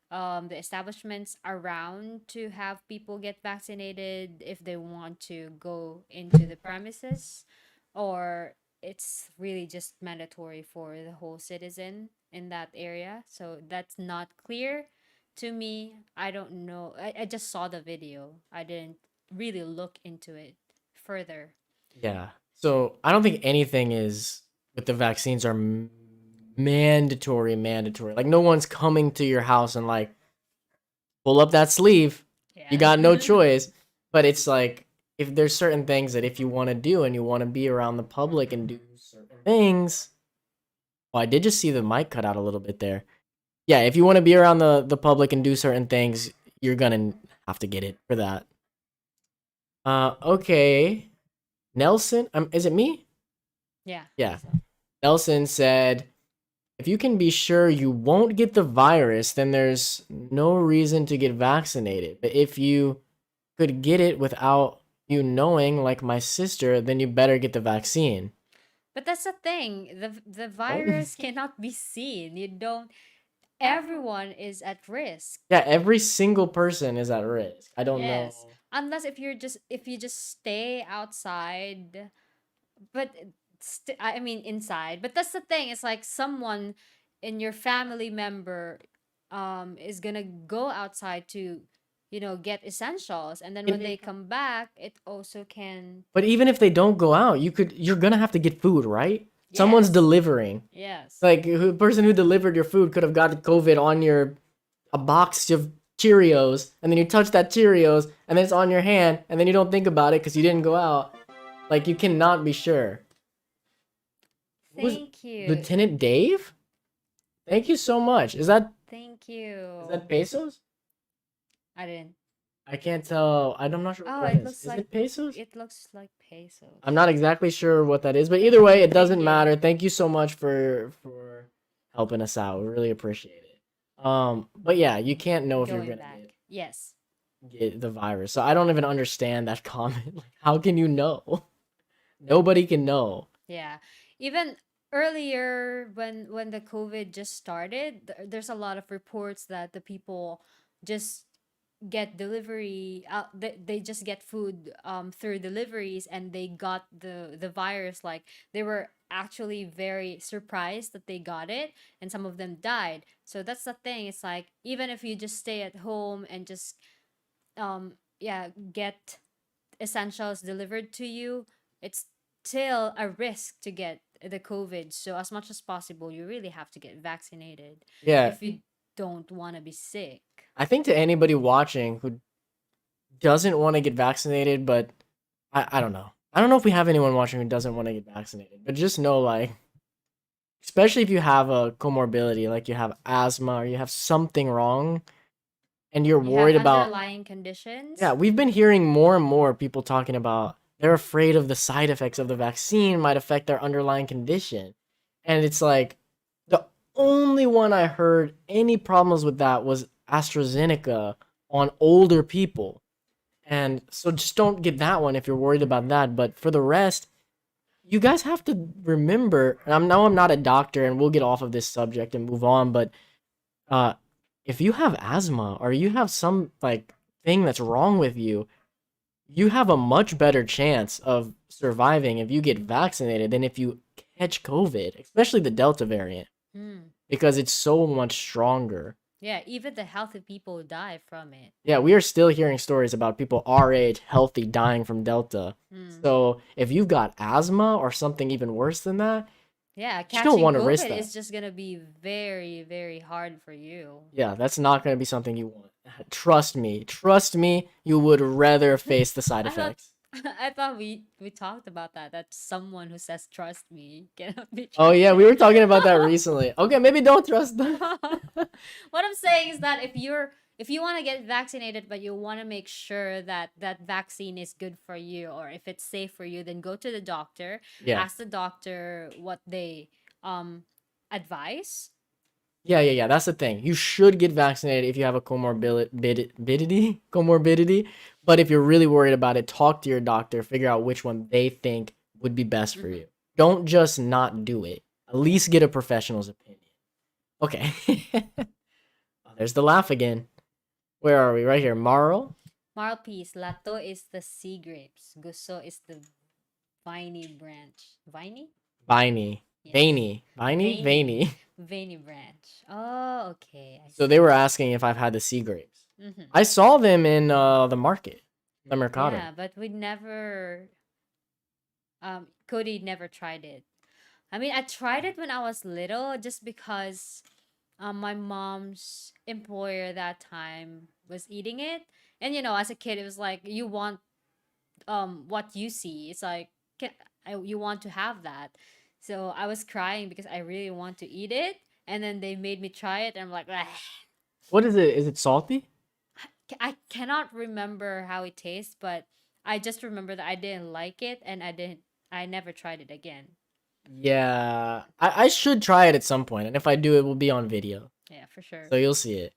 the establishments around to have people get vaccinated if they want to go into the premises, or it's really just mandatory for the whole citizen in that area. So that's not clear to me. I don't know. I just saw the video. I didn't really look into it further. Yeah. So I don't think anything is with the vaccines are mandatory. Mandatory. Like no one's coming to your house and like pull up that sleeve. You Yeah. got no choice. But it's like if there's certain things that if you want to do and you want to be around the public and do certain things. Oh, I did just see the mic cut out a little bit there. Yeah, if you want to be around the public and do certain things, you're gonna have to get it for that. Okay. Nelson, is it me? Yeah. Yeah. So, Nelson said, if you can be sure you won't get the virus, then there's no reason to get vaccinated. But if you could get it without you knowing, like my sister, then you better get the vaccine. But that's the thing. The What? virus cannot be seen. You don't everyone is at risk. Yeah, every single person is at risk. I don't Yes. know. Unless if you just stay outside, but I mean inside. But that's the thing. It's like someone in your family member is going to go outside to get essentials, and then when they come back, it also can. But even if they don't go out, you're gonna have to get food, right? Someone's Yes. delivering. Yes. Like the person who delivered your food could have got COVID on your a box of Cheerios, and then you touch that Cheerios, and then it's on your hand, and then you don't think about it because you didn't go out. Like you cannot be sure. What was Thank you. Lieutenant Dave? Thank you so much. Thank Is you. that pesos? I didn't. I can't tell. I'm not sure what Oh, that it is. looks Is like it pesos? it looks like pesos. I'm not exactly sure what that is, but either way, it doesn't you. matter. Thank you so much for helping us out. We really appreciate it. But yeah, you can't know if you're Going gonna back. get Yes. the virus. So I don't even understand that comment. Like, how can you know? Nobody can know. Yeah. Even earlier when the COVID just started, there's a lot of reports that the people just get delivery they just get food through deliveries, and they got the virus. Like, they were actually very surprised that they got it, and some of them died. So that's the thing. It's like, even if you just stay at home and just yeah, get essentials delivered to you, it's still a risk to get the COVID. So as much as possible, you really have to get vaccinated Yeah, if you don't want to be sick. I think to anybody watching who doesn't want to get vaccinated, but I don't know. I don't know if we have anyone watching who doesn't want to get vaccinated, but just know, like, especially if you have a comorbidity, like you have asthma or you have something wrong, and you're You have worried about. underlying Yeah, conditions. we've been hearing more and more people talking about they're afraid of the side effects of the vaccine might affect their underlying condition. And it's like the only one I heard any problems with that was AstraZeneca on older people. And so just don't get that one if you're worried about that. But for the rest, you guys have to remember, and I'm not a doctor and we'll get off of this subject and move on, but uh if you have asthma or you have some like thing that's wrong with you, you have a much better chance of surviving if you get vaccinated than if you catch COVID, especially the Delta variant, Hmm. because it's so much stronger. Yeah, even the healthy people die from it. Yeah, we are still hearing stories about people our age, healthy, dying from Delta. Hmm. So if you've got asthma or something even worse than that, Yeah, you don't catching want to risk COVID that. is just gonna be very, very hard for you. Yeah, that's not going to be something you want. Trust me, you would rather face the side I thought effects. I thought we talked about that. That someone who says trust me cannot be Oh yeah, trusted. we were talking about that recently. Okay, maybe don't trust them. What I'm saying is that if you want to get vaccinated, but you want to make sure that that vaccine is good for you, or if it's safe for you, then go to the doctor. Yeah. Ask the doctor what they um advise. Yeah. That's the thing. You should get vaccinated if you have a comorbidity. But if you're really worried about it, talk to your doctor, figure out which one they think would be best for Mm-hmm. you. Don't just not do it. At least get a professional's opinion. Okay. Oh, there's the laugh again. Where are we? Right here. Marl? Marlpiece, Lato is the sea grapes. Gusto is the viney branch. Viney? Viney. Yes. Veiny. Viney? Veiny. Veiny branch. Oh, okay. I So they see. were asking if I've had the sea grapes. Mm-hmm. I saw them in the market, the Mercado. Yeah, but we never Cody never tried it. I mean, I tried it when I was little just because my mom's employer that time was eating it. And as a kid, it was like you want what you see. It's like you want to have that. So I was crying because I really want to eat it, and then they made me try it, and I'm like, "Ugh." What is it? Is it salty? I cannot remember how it tastes, but I just remember that I didn't like it, and I never tried it again. Yeah, I should try it at some point, and if I do, it will be on video, Yeah, for sure. so you'll see it.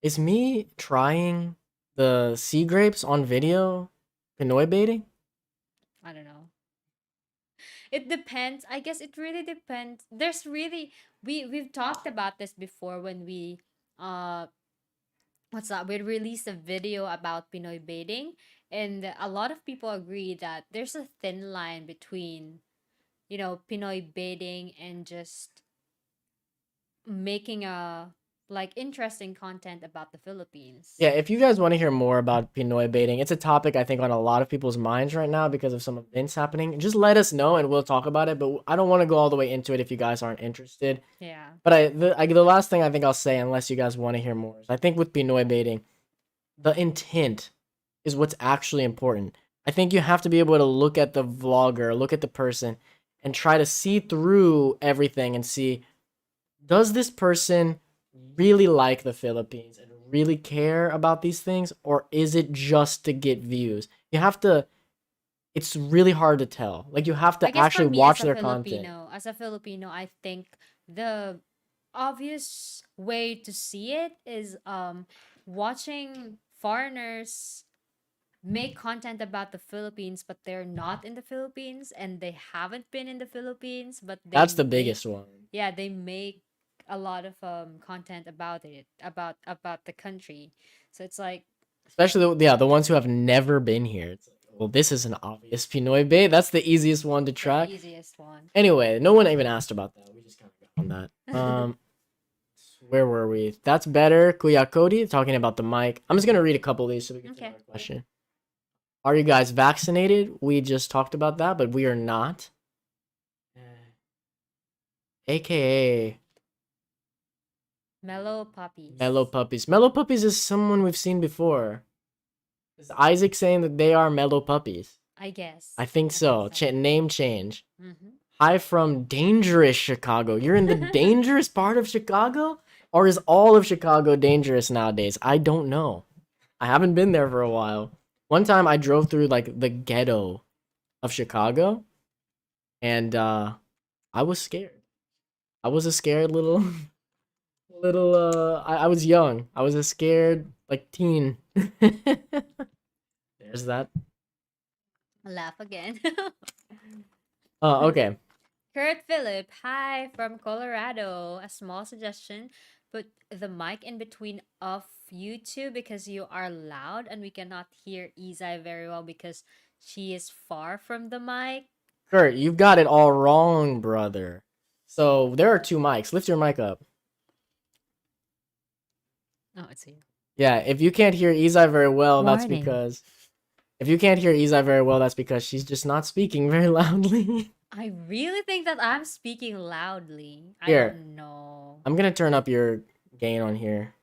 Is me trying the sea grapes on video Pinoy baiting? I don't know. It depends. I guess it really depends. There's really we've talked about this before when we uh what's that? We released a video about Pinoy baiting, and a lot of people agree that there's a thin line between, Pinoy baiting and just making a like interesting content about the Philippines. Yeah, if you guys want to hear more about Pinoy baiting, it's a topic I think on a lot of people's minds right now because of some events happening. Just let us know and we'll talk about it. But I don't want to go all the way into it if you guys aren't interested. Yeah. But the last thing I think I'll say, unless you guys want to hear more, is I think with Pinoy baiting, the intent is what's actually important. I think you have to be able to look at the vlogger, look at the person, and try to see through everything and see, does this person really like the Philippines and really care about these things, or is it just to get views? You have to. It's really hard to tell. Like you have I to guess for actually me as watch a their content. Filipino, I think the obvious way to see it is watching foreigners make content about the Philippines, but they're not in the Philippines and they haven't been in the Philippines, but they That's the make biggest one. yeah, they make a lot of content about it, about the country. So it's like Especially the ones who have never been here. It's like, well, this is an obvious Pinoy bait. That's the easiest one to the track. easiest one. Anyway, no one even asked about that. We just kind of got on that. Where were we? That's better. Kuya Cody talking about the mic. I'm just gonna read a couple of these so we can Okay. our question. Are you guys vaccinated? We just talked about that, but we are not. AKA Mellow puppies. Mellow Puppies. Mellow Puppies is someone we've seen before. Is Isaac saying that they are Mellow Puppies? I guess. I think so. Name change. Mm-hmm. Hi from dangerous Chicago. You're in the dangerous part of Chicago? Or is all of Chicago dangerous nowadays? I don't know. I haven't been there for a while. One time I drove through like the ghetto of Chicago and I was scared. I was a scared little I was young. I was a scared like teen. There's that. Laugh again. Okay. Kurt Phillip, hi from Colorado. A small suggestion: put the mic in between of you two because you are loud and we cannot hear Izai very well because she is far from the mic. Kurt, you've got it all wrong, brother. So there are two mics. Lift your mic up. Oh, it's here. Yeah, if you can't hear Izai very well, that's Warning. because if you can't hear Izai very well, that's because she's just not speaking very loudly. I really think that I'm speaking loudly. I Here. don't know. I'm gonna turn up your gain on here.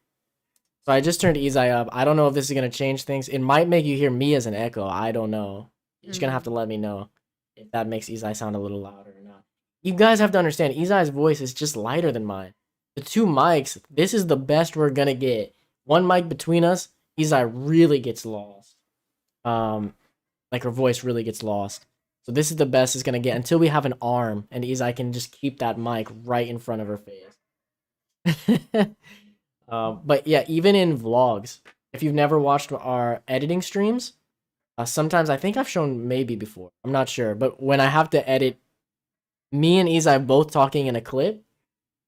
So I just turned Izai up. I don't know if this is gonna change things. It might make you hear me as an echo. I don't know. You're just gonna have to let me know if that makes Izai sound a little louder or not. You guys have to understand, Izai's voice is just lighter than mine. The two mics, this is the best we're gonna get. One mic between us, Izai really gets lost. Like her voice really gets lost. So this is the best it's gonna get until we have an arm and Izai can just keep that mic right in front of her face. But yeah, even in vlogs, if you've never watched our editing streams, sometimes I think I've shown maybe before. I'm not sure, but when I have to edit me and Izai both talking in a clip,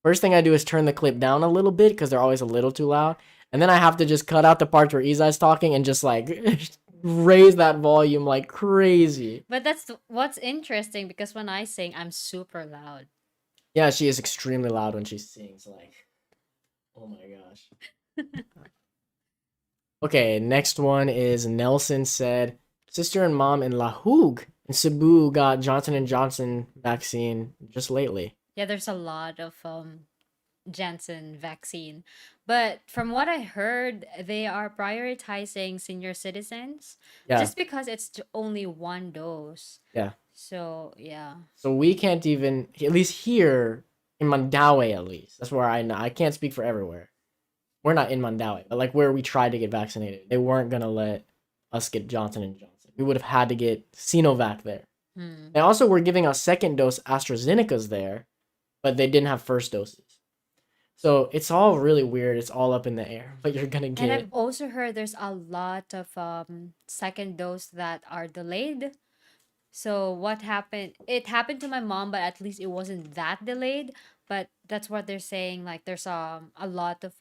first thing I do is turn the clip down a little bit because they're always a little too loud, and then I have to just cut out the parts where Izai's talking and just like raise that volume like crazy. But that's what's interesting because when I sing, I'm super loud. Yeah, she is extremely loud when she sings. Like, oh my gosh. Okay, next one is Nelson said, sister and mom in La Hogue in Cebu got Johnson & Johnson vaccine just lately. Yeah, there's a lot of Janssen vaccine. But from what I heard, they are prioritizing senior citizens Yeah, just because it's only one dose. yeah. So, yeah. So we can't even, at least here in Mandaue, at least. That's where I know. I can't speak for everywhere. We're not in Mandaue, but like where we tried to get vaccinated, they weren't gonna let us get Johnson & Johnson. We would have had to get Sinovac there. They also were giving us second dose AstraZeneca's there, but they didn't have first doses. So it's all really weird. It's all up in the air, but you're gonna And get. I've also heard there's a lot of second dose that are delayed. So what happened? It happened to my mom, but at least it wasn't that delayed. But that's what they're saying. Like there's a lot of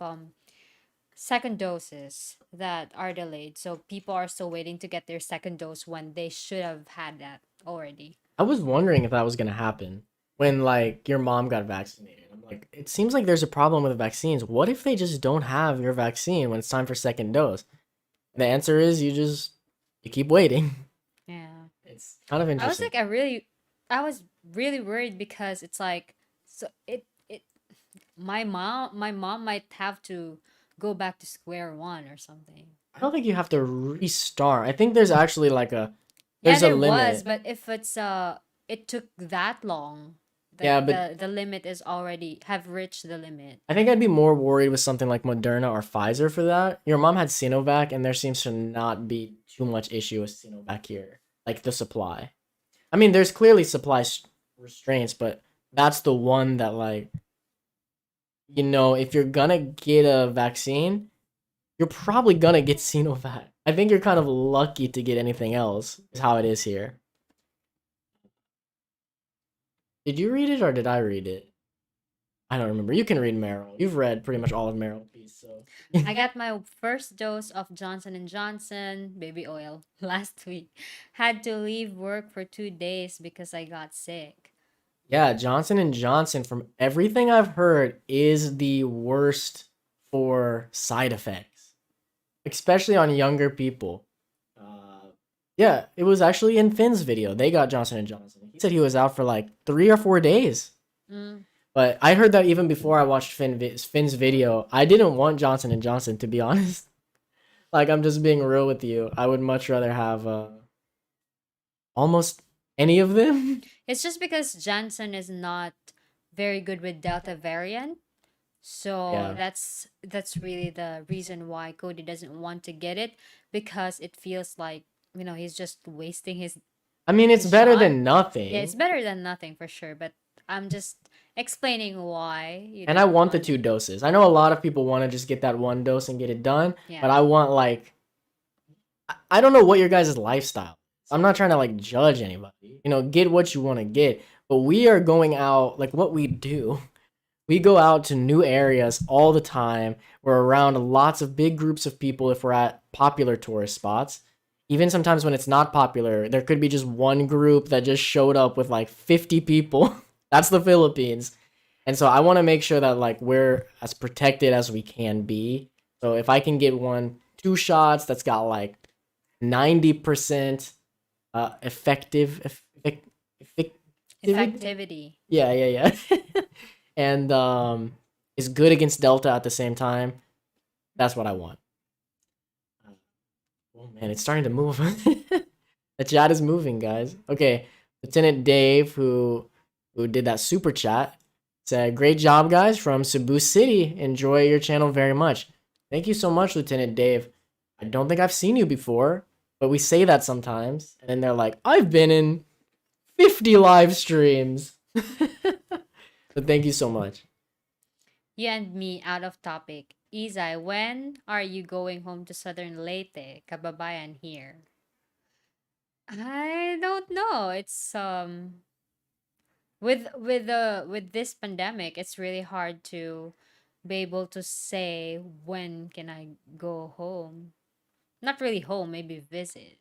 second doses that are delayed. So people are still waiting to get their second dose when they should have had that already. I was wondering if that was gonna happen when like your mom got vaccinated. I'm like, it seems like there's a problem with vaccines. What if they just don't have your vaccine when it's time for second dose? The answer is you keep waiting. Yeah. It's kind of I was interesting. like, I was really worried because it's like, so it, my mom might have to go back to square one or something. I don't think you have to restart. I think there's actually like Yeah, there's a there was, limit. but if it's it took that long, Yeah, like but the limit is already have reached the limit. I think I'd be more worried with something like Moderna or Pfizer for that. Your mom had Sinovac, and there seems to not be too much issue with Sinovac here, like the supply. I mean, there's clearly restraints, but that's the one that like if you're gonna get a vaccine, you're probably gonna get Sinovac. I think you're kind of lucky to get anything else. Is how it is here. Did you read it or did I read it? I don't remember. You can read Meryl. You've read pretty much all of Meryl's piece, so I got my first dose of Johnson and Johnson baby oil last week. Had to leave work for 2 days because I got sick. yeah, Johnson and Johnson, from everything I've heard, is the worst for side effects, especially on younger people. Yeah, it was actually in Finn's video. They got Johnson and Johnson. He said he was out for like 3 or 4 days. Mm. But I heard that even before I watched Finn's video. I didn't want Johnson and Johnson, to be honest. Like, I'm just being real with you. I would much rather have almost any of them. It's just because Johnson is not very good with Delta variant. So Yeah. that's really the reason why Cody doesn't want to get it because it feels like, he's just wasting I mean, it's his better shot. than Yeah, it's nothing. better than nothing for sure, but I'm just explaining why he And I doesn't want the want. 2 doses. I know a lot of people want to just get that 1 dose and get it done, but Yeah. I want like I don't know what your guys' lifestyle is. I'm not trying to like judge anybody. Get what you want to get. But we are going out like what we do. We go out to new areas all the time. We're around lots of big groups of people if we're at popular tourist spots. Even sometimes when it's not popular, there could be just one group that just showed up with like 50 people. That's the Philippines. And so I want to make sure that like we're as protected as we can be. So if I can get 2 shots that's got like 90% effectivity. Effectivity. Yeah, yeah, yeah. And is good against Delta at the same time. That's what I want. Oh man, it's starting to move. The chat is moving, guys. Okay, Lieutenant Dave, who did that super chat, said, "Great job, guys, from Cebu City. Enjoy your channel very much." Thank you so much, Lieutenant Dave. I don't think I've seen you before, but we say that sometimes, and then they're like, "I've been in 50 live streams." But thank you so much. You and me out of topic. Izay, when are you going home to Southern Leyte, kababayan here? I don't know. It's with this pandemic, it's really hard to be able to say when can I go home. Not really home, maybe visit.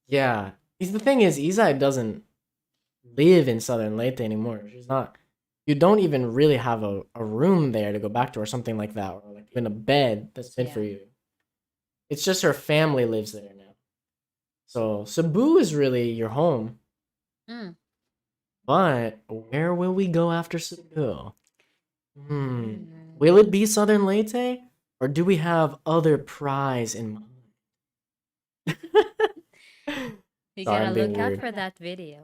Yeah. The thing is, Izai doesn't live in Southern Leyte anymore. She's not. You don't even really have a room there to go back to or something like that, or like even a bed that's meant for Yeah. you. It's just her family lives there now. So Cebu is really your home. Mm. But where will we go after Cebu? Hmm. Will Mm. it be Southern Leyte? Or do we have other prize in mind? You Sorry, gotta I'm being look out weird. for that video.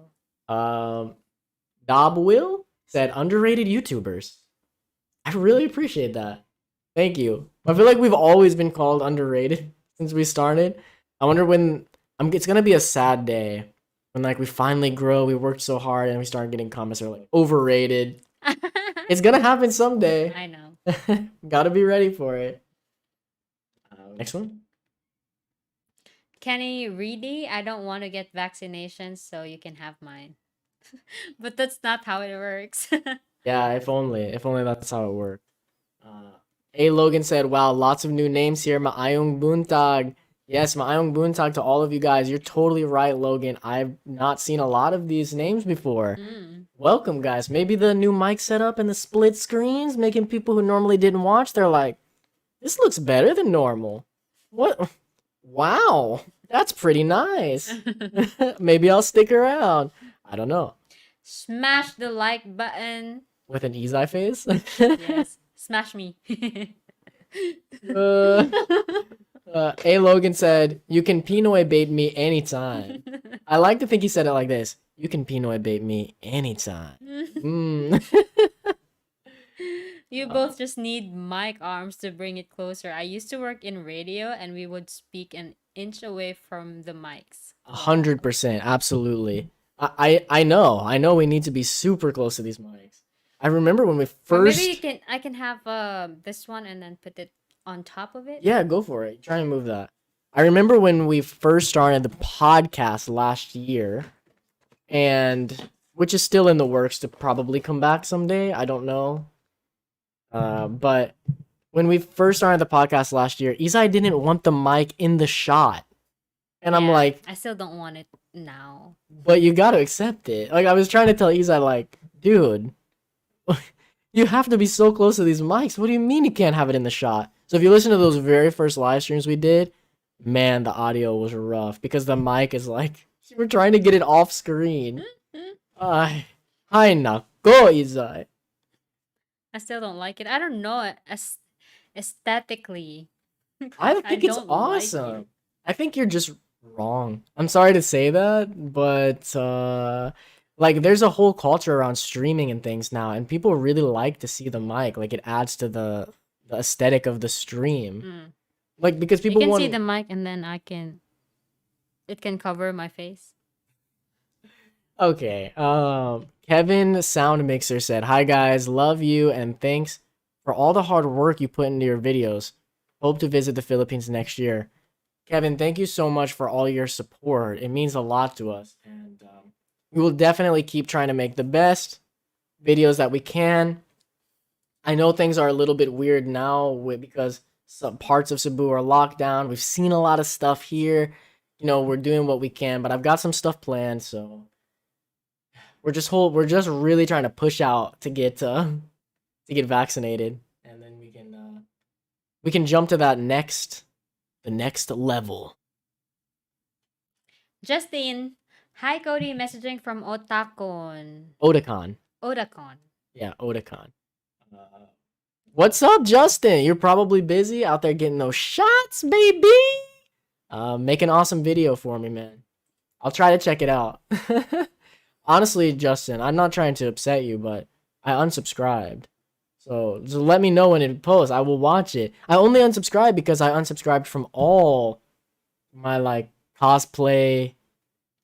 Um, Dob Will said underrated YouTubers. I really appreciate that. Thank you. I feel like we've always been called underrated since we started. I wonder when it's gonna be a sad day when like we finally grow, we worked so hard and we start getting comments that are like overrated. It's gonna happen someday. I know. Gotta be ready for it. Next one. Kenny Reedy, I don't want to get vaccinations, so you can have mine. But that's not how it works. Yeah, if only that's how it worked. Uh, A. Logan said, "Wow, lots of new names here. Maayong buntag." Yes, maayong buntag to all of you guys. You're totally right, Logan. I've not seen a lot of these names before. Mm. Welcome, guys. Maybe the new mic setup and the split screens making people who normally didn't watch. They're like, this looks better than normal. What? Wow, that's pretty nice. Maybe I'll stick around. I don't know. Smash the like button. With an Izai face? Yes. Smash me. uh, A. Logan said, "You can Pinoy bait me anytime." I like to think he said it like this: "You can Pinoy bait me anytime." Mm. You both just need mic arms to bring it closer. I used to work in radio and we would speak an inch away from the mics. 100%, absolutely. I know we need to be super close to these mics. I remember when we Or maybe you first. can I can have this one and then put it on top of it. Yeah, go for it. Try and move that. I remember when we first started the podcast last year, and which is still in the works to probably come back someday. I don't know. But when we first started the podcast last year, Izai didn't want the mic in the shot. And I'm Yeah, like, I still don't want it now. but you gotta accept it. Like, I was trying to tell Izai, like, dude, you have to be so close to these mics. What do you mean you can't have it in the shot? So if you listen to those very first live streams we did, man, the audio was rough because the mic is like, we're trying to get it off screen. Hi nako, Izai. I still don't like it. I don't know aesthetically. I I think it's don't like awesome. it. I think you're just wrong. I'm sorry to say that, but like there's a whole culture around streaming and things now, and people really like to see the mic. Like it adds to the aesthetic of the stream. Mm. Like because You people can want see the mic and then it can cover my face. Okay. Kevin Sound Mixer said, "Hi guys, love you and thanks for all the hard work you put into your videos. Hope to visit the Philippines next year." Kevin, thank you so much for all your support. It means a lot to us, and we will definitely keep trying to make the best videos that we can. I know things are a little bit weird now because some parts of Cebu are locked down. We've seen a lot of stuff here. You know, we're doing what we can, but I've got some stuff planned, so we're just really trying to push out to get vaccinated, and then we can jump to the next level. Justin, hi Cody, messaging from Otakon. Otakon. Otakon. Yeah, Otakon. What's up, Justin? You're probably busy out there getting those shots, baby. Make an awesome video for me, man. I'll try to check it out. Honestly, Justin, I'm not trying to upset you, but I unsubscribed. So just let me know when it posts. I will watch it. I only unsubscribed because I unsubscribed from all my like cosplay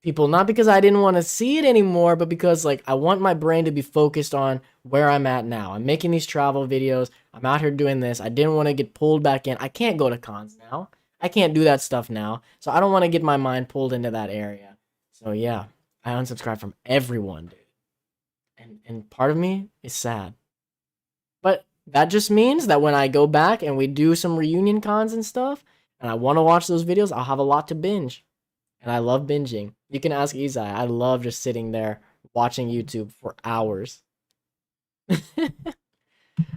people, not because I didn't want to see it anymore, but because like I want my brain to be focused on where I'm at now. I'm making these travel videos. I'm out here doing this. I didn't want to get pulled back in. I can't go to cons now. I can't do that stuff now. So I don't want to get my mind pulled into that area. So yeah, I unsubscribed from everyone, dude. And part of me is sad. But that just means that when I go back and we do some reunion cons and stuff, and I want to watch those videos, I'll have a lot to binge. And I love binging. You can ask Izai. I love just sitting there watching YouTube for hours.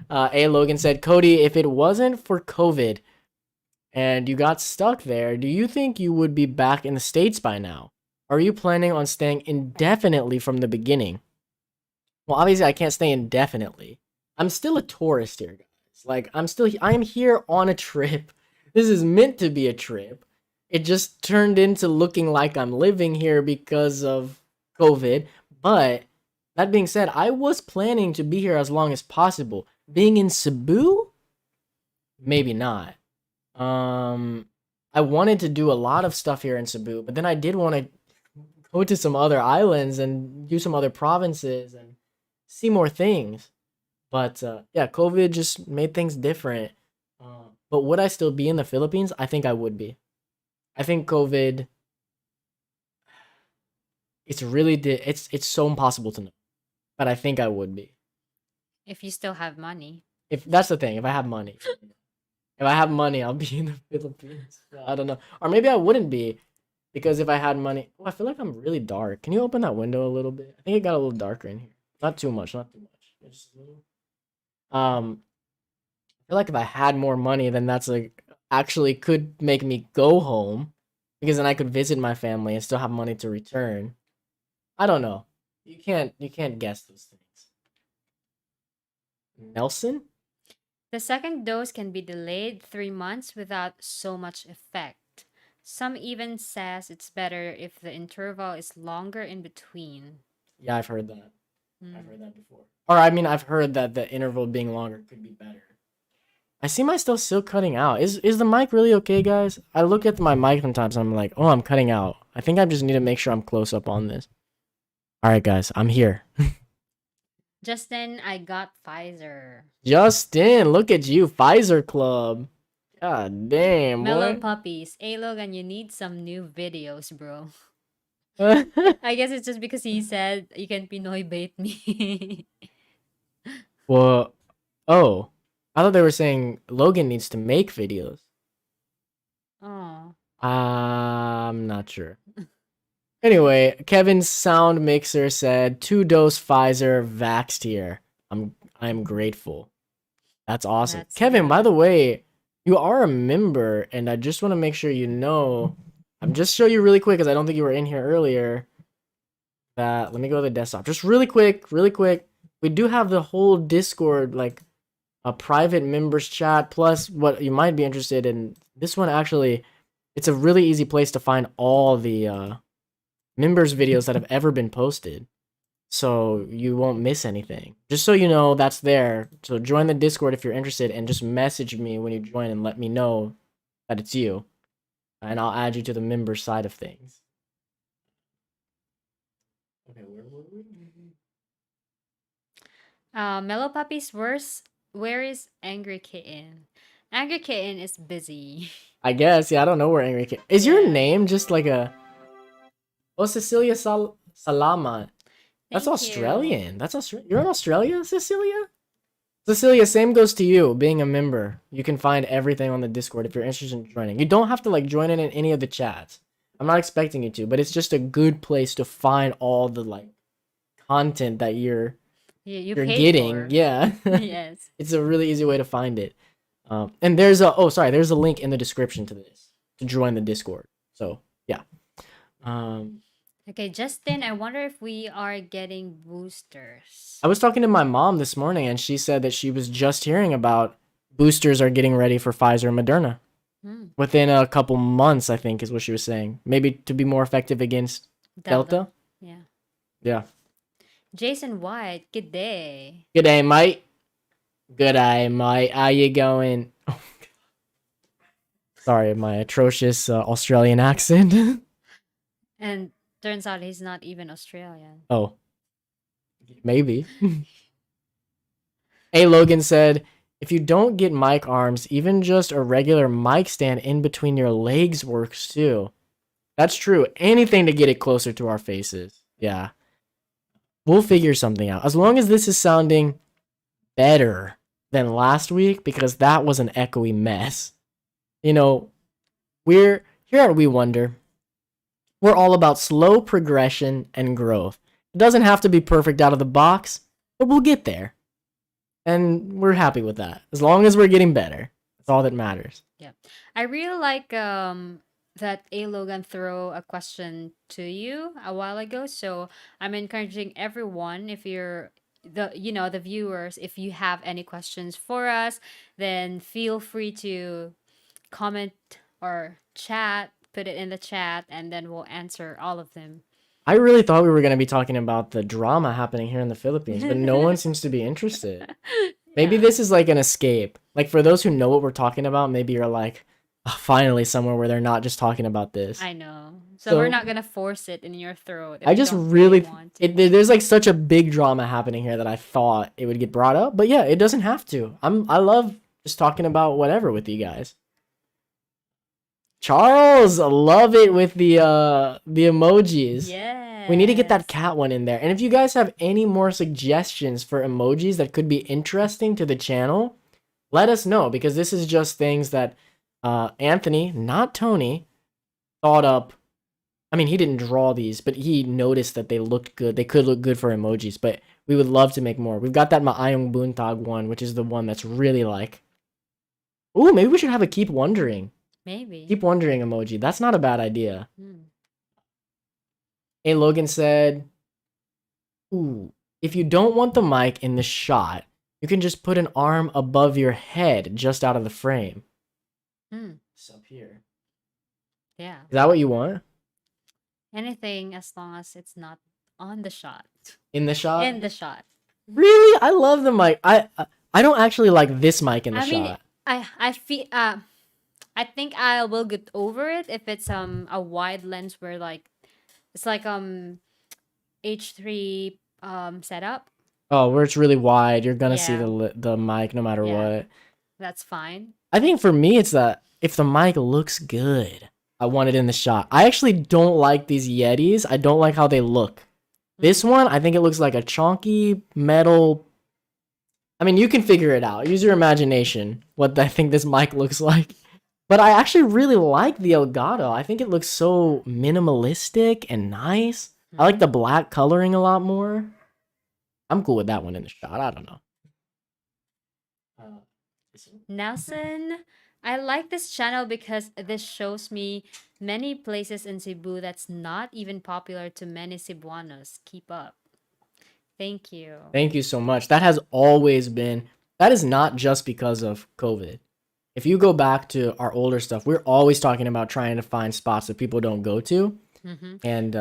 A. Logan said, "Cody, if it wasn't for COVID and you got stuck there, do you think you would be back in the States by now? Are you planning on staying indefinitely from the beginning?" Well, obviously, I can't stay indefinitely. I'm still a tourist here, guys. Like, I am here on a trip. This is meant to be a trip. It just turned into looking like I'm living here because of COVID. But that being said, I was planning to be here as long as possible. Being in Cebu, maybe not. I wanted to do a lot of stuff here in Cebu, but then I did want to go to some other islands and do some other provinces and see more things. But yeah, COVID just made things different. But would I still be in the Philippines? I think I would be. I think COVID. It's really it's so impossible to know, but I think I would be. If you still have money. If that's the thing, if I have money. If I have money, I'll be in the Philippines. I don't know. Or maybe I wouldn't be because if I had money, oh, I feel like I'm really dark. Can you open that window a little bit? I think it got a little darker in here. Not too much, not too much. Just a little. I feel like if I had more money, then that's like actually could make me go home because then I could visit my family and still have money to return. I don't know. You can't guess those things. Nelson? The second dose can be delayed 3 months without so much effect. Some even says it's better if the interval is longer in between. Yeah, I've heard that. I've Hmm. heard that before. Or I mean, I've heard that the interval being longer could be better. I see my still cutting out. Is the mic really okay, guys? I look at my mic sometimes and I'm like, oh, I'm cutting out. I think I just need to make sure I'm close up on this. All right, guys, I'm here. Justin, I got Pfizer. Justin, look at you, Pfizer Club. God damn, Mellow boy. puppies. Hey, Logan, you need some new videos, bro. I guess it's just because he said you can Pinoy bait me. Well, oh, I thought they were saying Logan needs to make videos. Oh. I'm not sure. Anyway, Kevin's sound mixer said 2-dose Pfizer vaxxed here. I'm grateful. That's awesome. That's Kevin, by good. the way, you are a member, and I just want to make sure you know. I'm just show you really quick because I don't think you were in here earlier. That let me go to the desktop. Just really quick, really quick. We do have the whole Discord, like a private members chat, plus what you might be interested in. This one actually, it's a really easy place to find all the members videos that have ever been posted. So you won't miss anything. Just so you know, that's there. So join the Discord if you're interested and just message me when you join and let me know that it's you. And I'll add you to the member side of things. Okay, where were we? Mellow puppies, where is Angry Kitten? Angry Kitten is busy. I guess, yeah, I don't know where Angry Kid. Is your Yeah. name just like a Oh, Cecilia Salama? That's Thank you. Australian. That's Australian. You're in Australia, Cecilia? Cecilia, same goes to you, being a member. You can find everything on the Discord if you're interested in joining. You don't have to like join in any of the chats. I'm not expecting you to, but it's just a good place to find all the like content that you're You you're paid getting. for. Yeah. Yes. It's a really easy way to find it. And there's there's a link in the description to this to join the Discord. So yeah. Um, Okay, Justin, I wonder if we are getting boosters. I was talking to my mom this morning, and she said that she was just hearing about boosters are getting ready for Pfizer and Moderna Hmm. within a couple months. I think is what she was saying. Maybe to be more effective against Delta. Yeah. Yeah. Jason White, good day. Good day, mate. Good day, mate. How you going? Sorry, my atrocious Australian accent. And turns out he's not even Australian. Oh, maybe. Hey, Logan said, if you don't get mic arms, even just a regular mic stand in between your legs works too. That's true. Anything to get it closer to our faces. Yeah. We'll figure something out. As long as this is sounding better than last week, because that was an echoey mess. You know, we're here at We Wonder. We're all about slow progression and growth. It doesn't have to be perfect out of the box, but we'll get there. And we're happy with that. As long as we're getting better. That's all that matters. Yeah. I really like that A Logan throw a question to you a while ago. So I'm encouraging everyone, if you're the viewers, if you have any questions for us, then feel free to comment or chat, put it in the chat, and then we'll answer all of them. I really thought we were going to be talking about the drama happening here in the Philippines, but no one seems to be interested. Maybe Yeah. this is like an escape. Like for those who know what we're talking about, maybe you're like, "Ah, finally somewhere where they're not just talking about this. I know. So we're So- not gonna force it in your throat if I you just don't really, want to. there's like such a big drama happening here that I thought it would get brought up, but yeah, it doesn't have to. I love just talking about whatever with you guys. Charles, love it with the emojis. We need to get that Yes. cat one in there. And if you guys have any more suggestions for emojis that could be interesting to the channel, let us know because this is just things that Anthony, not Tony, thought up. I mean, he didn't draw these, but he noticed that they looked good. They could look good for emojis, but we would love to make more. We've got that Maayong Buntag one, which is the one that's really like. Ooh, maybe we should have a keep wondering. Maybe. Keep wondering emoji. That's not a bad idea. Hmm. Hey, Logan said, ooh, if you don't want the mic in the shot, you can just put an arm above your head just out of the frame. Hmm. It's up here. Yeah. Is that what you want? Anything as long as it's not on the shot. In the shot? In the shot. Really? I love the mic. I don't actually like this mic in the I mean, shot. I feel I think I will get over it if it's a wide lens where like it's like H3 setup. Oh, where it's really wide, you're gonna see Yeah. the mic no matter Yeah. what. That's fine. I think for me, it's that if the mic looks good, I want it in the shot. I actually don't like these Yetis. I don't like how they look. This one, I think it looks like a chonky metal. I mean, you can figure it out. Use your imagination. What I think this mic looks like. But I actually really like the Elgato. I think it looks so minimalistic and nice. I like the black coloring a lot more. I'm cool with that one in the shot. I don't know. Nelson, I like this channel because this shows me many places in Cebu that's not even popular to many Cebuanos. Keep up. Thank you. Thank you so much. That has always been, that is not just because of COVID. If you go back to our older stuff, we're always talking about trying to find spots that people don't go to. Mm-hmm. And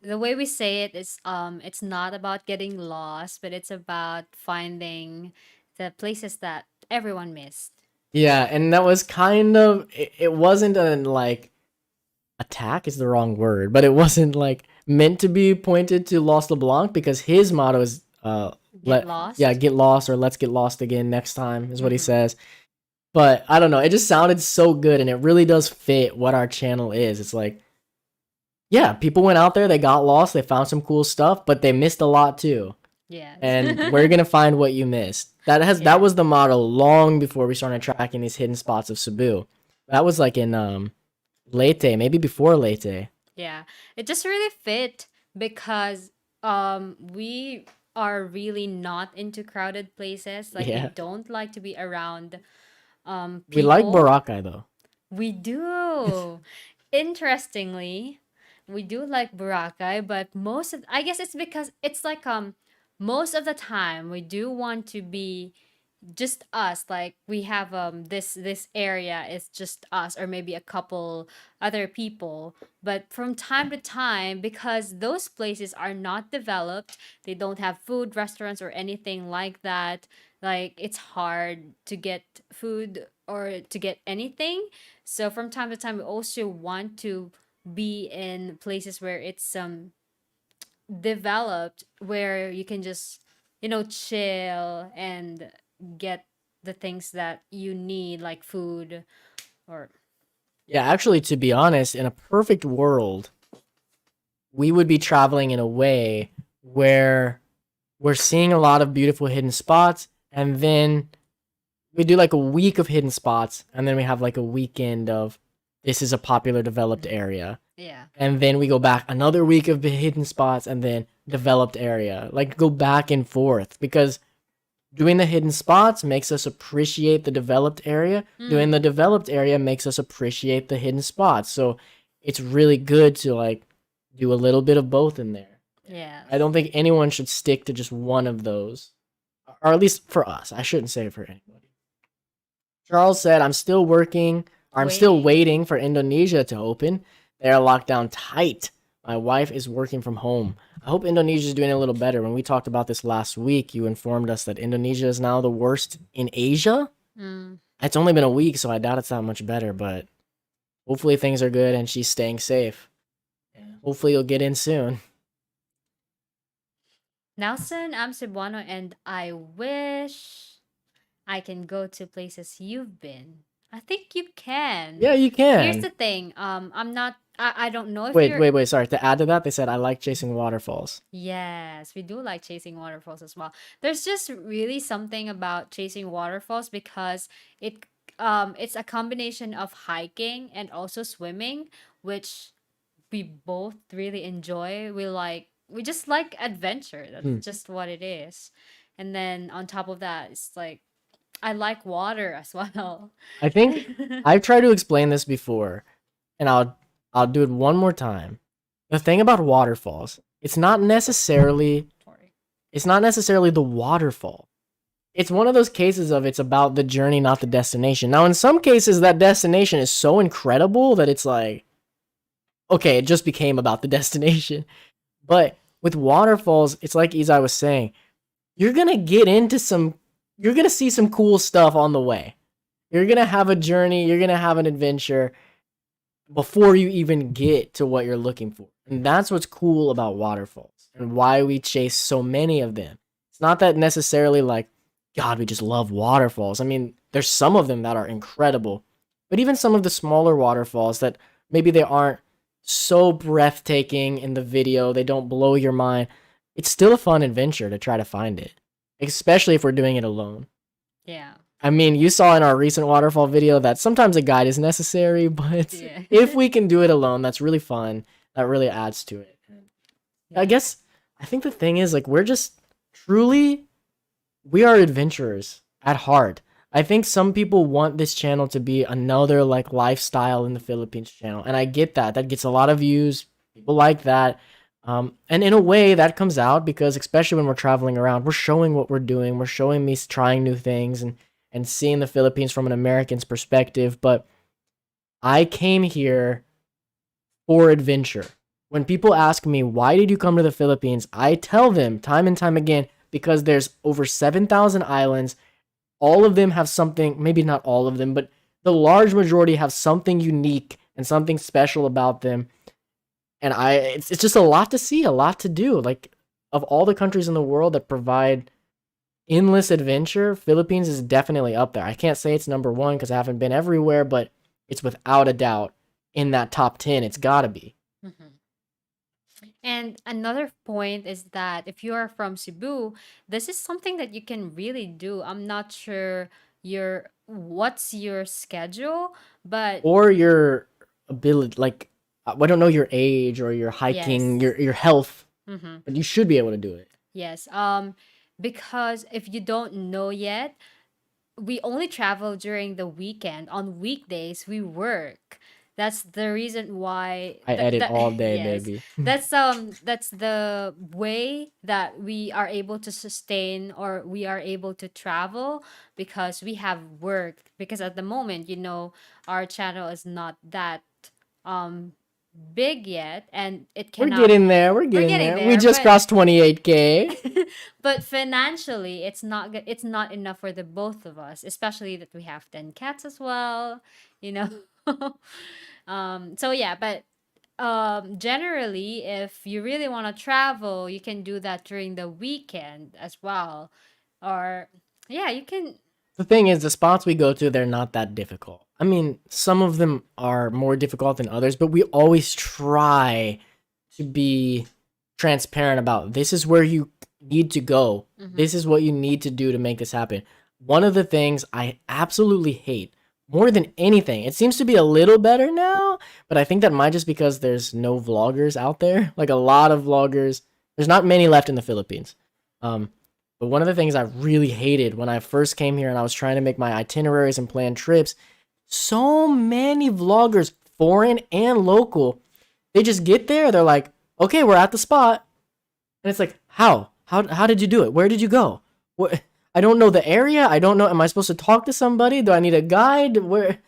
The way we say it is it's not about getting lost, but it's about finding the places that everyone missed. yeah, and that was kind of, it wasn't a like attack is the wrong word, but it wasn't like meant to be pointed to Lost LeBlanc because his motto is Get lost. get lost or let's get lost again next time is what he Mhm. says. But I don't know, it just sounded so good and it really does fit what our channel is. It's like, yeah, people went out there, they got lost, they found some cool stuff, but they missed a lot too. Yes. And we're gonna find what you missed. Yeah. That was the motto long before we started tracking these hidden spots of Cebu. That was like in Leyte, maybe before Leyte. Yeah. It just really fit because we are really not into crowded places. Like we Yeah. don't like to be around We like people. Boracay though. We do. Interestingly, we do like Boracay, but I guess it's because it's like most of the time we do want to be just us, like we have this area is just us or maybe a couple other people, but from time to time, because those places are not developed, they don't have food restaurants or anything like that, like it's hard to get food or to get anything. So from time to time we also want to be in places where it's developed, where you can just chill and get the things that you need, like food or Yeah, actually, to be honest, in a perfect world, we would be traveling in a way where we're seeing a lot of beautiful hidden spots, and then we do like a week of hidden spots, and then we have like a weekend of this is a popular developed area. yeah. And then we go back another week of hidden spots and then developed area. Like go back and forth because doing the hidden spots makes us appreciate the developed area. Doing the developed area makes us appreciate the hidden spots. So it's really good to like do a little bit of both in there. Yeah. I don't think anyone should stick to just one of those. Or at least for us. I shouldn't say it for anybody. Charles said, I'm still working, or I'm still waiting for Indonesia to open. They are locked down tight. My wife is working from home. I hope Indonesia is doing a little better. When we talked about this last week, you informed us that Indonesia is now the worst in Asia. It's only been a week, so I doubt it's that much better, but hopefully things are good and she's staying safe. Hopefully you'll get in soon. Nelson, I'm Cebuano and I wish I can go to places you've been. I think you can. Yeah, you Here's can. the thing. I don't know if Wait, you're. wait, wait. Sorry. To add to that, they said I like chasing waterfalls. Yes, we do like chasing waterfalls as well. There's just really something about chasing waterfalls because it it's a combination of hiking and also swimming, which we both really enjoy. We just like adventure. That's Hmm. just what it is. And then on top of that, it's like I like water as well. I think I've tried to explain this before, and I'll do it one more time. The thing about waterfalls, Sorry. it's not necessarily the waterfall. It's one of those cases of it's about the journey, not the destination. Now, in some cases, that destination is so incredible that it's like, okay, it just became about the destination. But with waterfalls, it's like Izai was saying, you're gonna get into some, you're gonna see some cool stuff on the way. You're gonna have a journey, you're gonna have an adventure before you even get to what you're looking for. And that's what's cool about waterfalls and why we chase so many of them. It's not that necessarily like, God, we just love waterfalls. I mean, there's some of them that are incredible, but even some of the smaller waterfalls that maybe they aren't so breathtaking in the video, they don't blow your mind. It's still a fun adventure to try to find it, especially if we're doing it alone. Yeah. I mean, you saw in our recent waterfall video that sometimes a guide is necessary, but Yeah. if we can do it alone, that's really fun. That really adds to it. I Yeah. guess I think the thing is like we're just truly we are adventurers at heart. I think some people want this channel to be another like lifestyle in the Philippines channel, and I get that. That gets a lot of views. People like that. And in a way, that comes out because, especially when we're traveling around, we're showing what we're doing. We're showing me trying new things and seeing the Philippines from an American's perspective. But I came here for adventure. When people ask me, why did you come to the Philippines? I tell them time and time again, because there's over 7,000 islands. All of them have something, maybe not all of them, but the large majority have something unique and something special about them. And it's just a lot to see, a lot to do. Like, of all the countries in the world that provide endless adventure, Philippines is definitely up there. I can't say it's number one because I haven't been everywhere, but it's without a doubt in that top 10. It's gotta be. Mhm. And another point is that if you are from Cebu, this is something that you can really do. I'm not sure your what's your schedule, but Or your ability, like, I don't know your age or your hiking, yes. your health, Mm-hmm. but you should be able to do it. Yes. Because if you don't know yet, we only travel during the weekend. On weekdays, we work. That's the reason why I edit that all day, yes. baby. That's the way that we are able to sustain or we are able to travel because we have work because at the moment, our channel is not that um big yet and it We're cannot getting there. We're we're getting getting there. We there, just but crossed 28K. but financially it's not enough for the both of us, especially that we have 10 cats as well, you know. So yeah, but generally if you really want to travel, you can do that during the weekend as well. Or yeah, you can. The thing is, the spots we go to, they're not that difficult. I mean, some of them are more difficult than others, but we always try to be transparent about this is where you need to go. Mhm. This is what you need to do to make this happen. One of the things I absolutely hate more than anything, it seems to be a little better now, but I think that might just because there's no vloggers out there. Like a lot of vloggers, there's not many left in the Philippines. Um, but one of the things I really hated when I first came here and I was trying to make my itineraries and plan trips, so many vloggers, foreign and local, they just get there, they're like, "Okay, we're at the spot." And it's like, "How? How did you do it? Where did you go? What I don't know the area. I don't know, am I supposed to talk to somebody? Do I need a guide? Where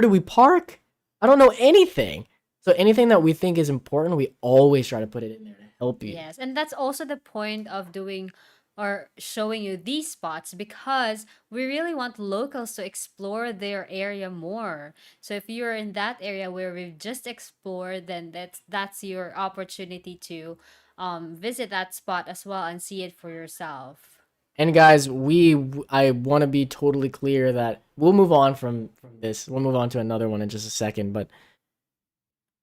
do we park? I don't know anything." So anything that we think is important, we always try to put it in there to help you. Yes, and that's also the point of doing or showing you these spots because we really want locals to explore their area more. So if you're in that area where we've just explored, then that's your opportunity to visit that spot as well and see it for yourself. And guys, I want to be totally clear that we'll move on from this. We'll move on to another one in just a second, but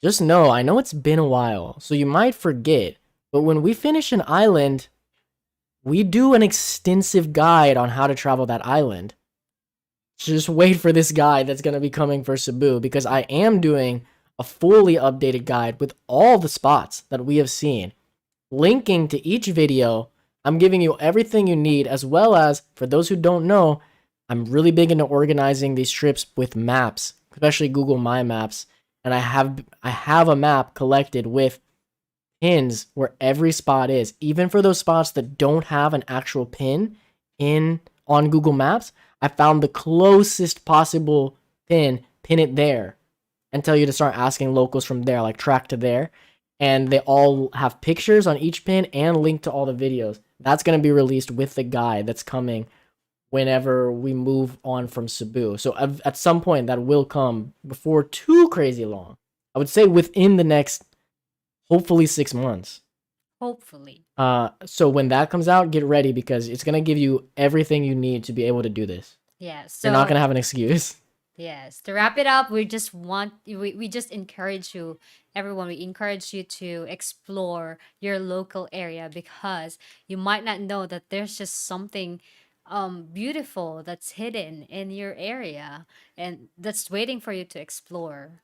just know, I know it's been a while, so you might forget, but when we finish an island, we do an extensive guide on how to travel that island. Just wait for this guide that's going to be coming for Cebu, because I am doing a fully updated guide with all the spots that we have seen, linking to each video. I'm giving you everything you need, as well as, for those who don't know, I'm really big into organizing these trips with maps, especially Google My Maps, and I have a map collected with pins where every spot is, even for those spots that don't have an actual pin in on Google Maps. I found the closest possible pin it there, and tell you to start asking locals from there, like track to there. And they all have pictures on each pin and link to all the videos. That's going to be released with the guide that's coming whenever we move on from Cebu. So at some point that will come before too crazy long. I would say within the next, hopefully, 6 months. Hopefully. So when that comes out, get ready, because it's gonna give you everything you need to be able to do this. Yeah. You're not So gonna have an excuse. yes, to wrap it up, we just encourage you, everyone, we encourage you to explore your local area, because you might not know that there's just something beautiful that's hidden in your area and that's waiting for you to explore.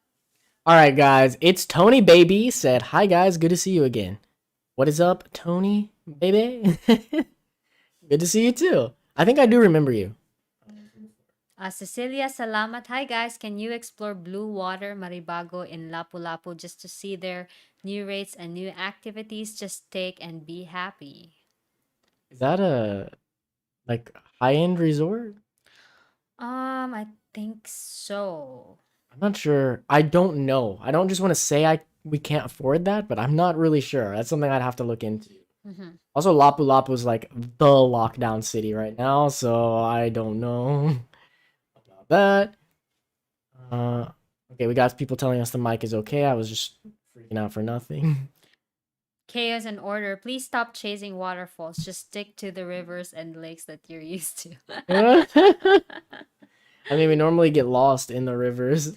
All right, guys, it's Tony Baby said, "Hi guys, good to see you again." What is up, Tony Baby? Good to see you too. I think I do remember you. Cecilia Salamat. Hi guys, can you explore Blue Water Maribago in Lapu-Lapu just to see their new rates and new activities? Just take and be happy. Is that a like high end resort? I think so. I'm not sure. I don't know. I don't just want to say we can't afford that, but I'm not really sure. That's something I'd have to look into. Mm-hmm. Also, Lapu Lapu is like the lockdown city right now, so I don't know about that. Okay, we got people telling us the mic is okay. I was just freaking out for nothing. Chaos and order. Please stop chasing waterfalls. Just stick to the rivers and lakes that you're used to. I mean, we normally get lost in the rivers.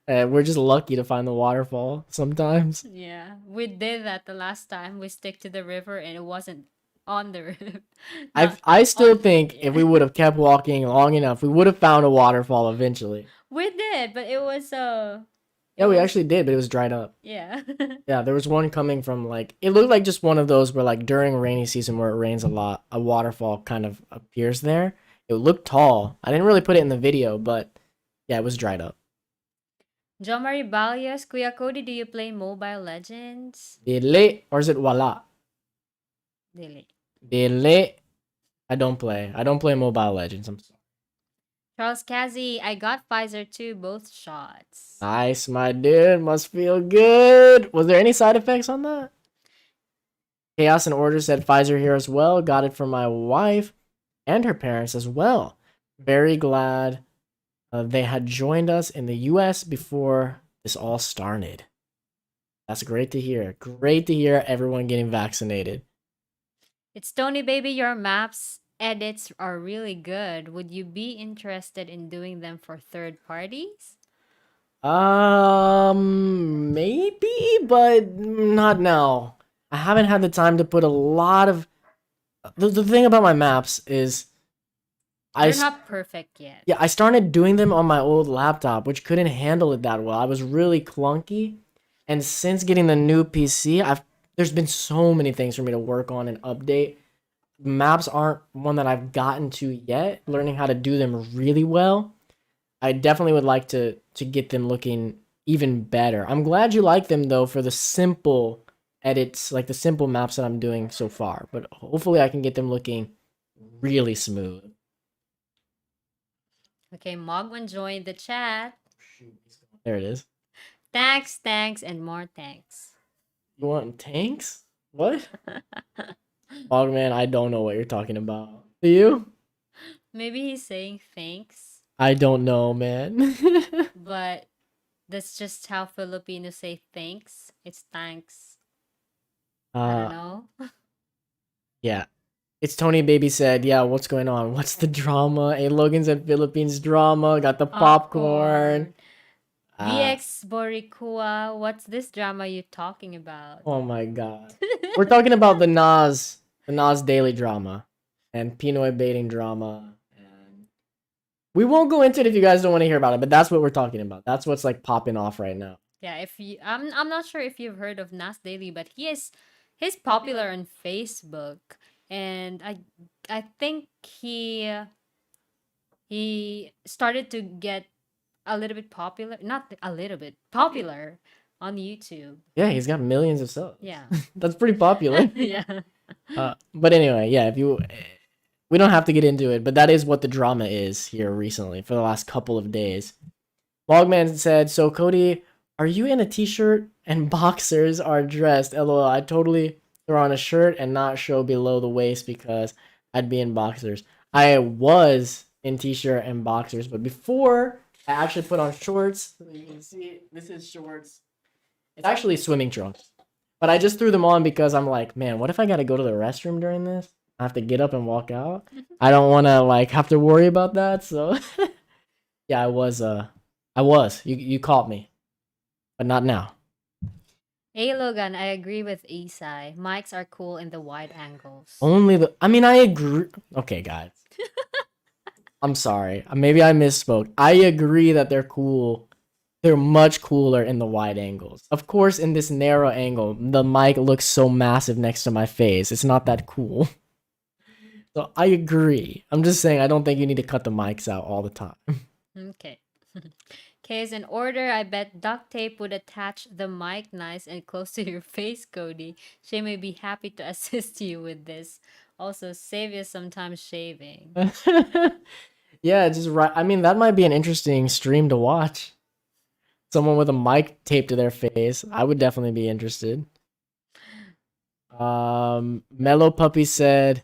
We're just lucky to find the waterfall sometimes. Yeah, we did that the last time. We stick to the river and it wasn't on the river. I still On, think if yeah. we would have kept walking long enough, we would have found a waterfall eventually. We did, but it Yeah, we was actually did, but it was dried up. yeah. Yeah, there was one coming from like, it looked like just one of those where like during rainy season where it rains a lot, a waterfall kind of appears there. It looked tall. I didn't really put it in the video, but yeah, it was dried up. Jomari Balias, Kuya Cody, do you play Mobile Legends? Dili, or is it wala? Dili. Dili. I don't play. I don't play Mobile Legends. I'm sorry. Charles Kazi, I got Pfizer too, both shots. Nice, my dude. Must feel good. Was there any side effects on that? Chaos and Order said Pfizer here as well. Got it from my wife and her parents as well. Very glad they had joined us in the US before this all started. That's great to hear. Great to hear everyone getting vaccinated. It's Tony Baby, your maps edits are really good. Would you be interested in doing them for third parties? Maybe, but not now. I haven't had the time to put a lot of. The thing about my maps is, They're not perfect yet. yeah, I started doing them on my old laptop, which couldn't handle it that well. I was really clunky, and since getting the new PC, there's been so many things for me to work on and update. Maps aren't one that I've gotten to yet. Learning how to do them really well. I definitely would like to get them looking even better. I'm glad you like them though for the simple edits, like the simple maps that I'm doing so far. But hopefully I can get them looking really smooth. Okay, Mogwan joined the chat. There it is. Thanks, and more thanks. You want tanks? What? Oh man, I don't know what you're talking about. Do you? Maybe he's saying thanks, I don't know, man. but that's just how Filipinos say thanks. It's thanks. I don't know. Yeah. It's Tony Baby said, yeah, what's going on? What's the drama? Hey, Logan said Philippines drama. Got the popcorn. Popcorn. Ah, VX Boricua, what's this drama you talking about? oh my god. We're talking about the Nas daily drama and Pinoy baiting drama. And we won't go into it if you guys don't want to hear about it, but that's what we're talking about. That's what's like popping off right now. Yeah, if you I'm not sure if you've heard of Nas Daily, but he's popular on Facebook, and I think he started to get a little bit popular, not a little bit popular on YouTube. Yeah, he's got millions of subs. Yeah. That's pretty popular. Yeah. But anyway, yeah, if you we don't have to get into it, but that is what the drama is here recently for the last couple of days. Mogman said, "So Cody, are you in a t-shirt and boxers are dressed? LOL. I totally throw on a shirt and not show below the waist because I'd be in boxers. I was in t-shirt and boxers, but before I actually put on shorts. So you can see this is shorts. It's actually swimming trunks. But I just threw them on because I'm like, man, what if I gotta go to the restroom during this? I have to get up and walk out. I don't wanna like have to worry about that. So yeah, I was. You caught me. But not now. Hey Logan, I agree with Isai. Mics are cool in the wide angles. I mean, I agree. Okay, guys. I'm sorry. Maybe I misspoke. I agree that they're cool. They're much cooler in the wide angles. Of course, in this narrow angle, the mic looks so massive next to my face. It's not that cool. So I agree. I'm just saying I don't think you need to cut the mics out all the time. Okay. Case in order, I bet duct tape would attach the mic nice and close to your face, Cody. She may be happy to assist you with this. Also, save you some time shaving. Yeah, just right. I mean, that might be an interesting stream to watch. Someone with a mic taped to their face. I would definitely be interested. Mellow Puppy said,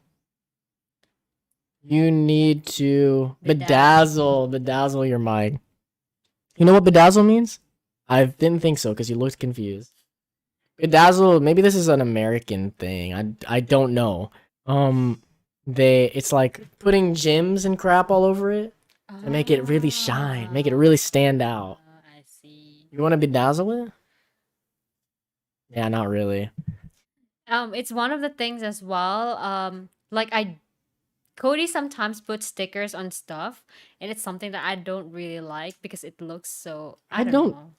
you need to bedazzle your mic. You know what bedazzle means? I didn't think so because you looked confused. Bedazzle, maybe this is an American thing. I don't know. It's like putting gems and crap all over it to make it really shine, make it really stand out. I see. You want to bedazzle it? Yeah, not really. It's one of the things as well. Cody sometimes puts stickers on stuff, and it's something that I don't really like because it looks so. I don't know.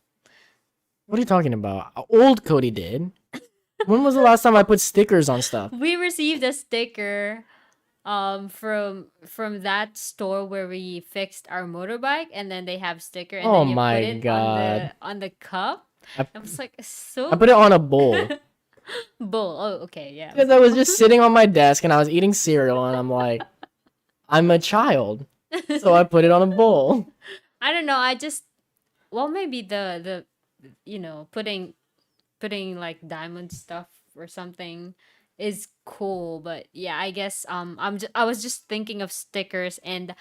What are you talking about? Old Cody did. When was the last time I put stickers on stuff? We received a sticker from that store where we fixed our motorbike, and then they have sticker, and Oh then you my put it God. on the cup. I I was like, so put it on a bowl bull. Oh, okay, yeah. because I was just sitting on my desk and I was eating cereal and I'm like, I'm a child, so I put it on a bowl. I don't know. I just maybe the putting like diamond stuff or something is cool, but yeah, I guess I was just thinking of stickers, and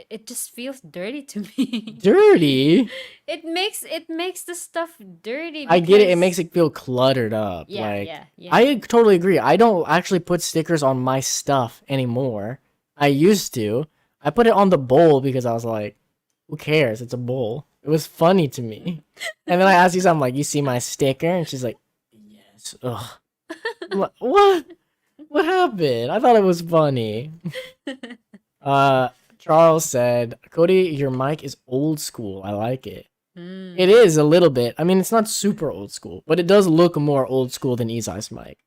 it just feels dirty to me. Dirty? It makes the stuff dirty I get it. It because makes it feel cluttered up. yeah, Like, yeah. I totally agree. I don't actually put stickers on my stuff anymore. I used to. I put it on the bowl because I was like, who cares? It's a bowl. It was funny to me. And then I asked you something, I'm like, you see my sticker? And she's like, yes. Ugh. I'm like, what? What happened? I thought it was funny. Charles said, Cody, your mic is old school. I like it. It is a little bit. I mean, it's not super old school, but it does look more old school than Izai's mic.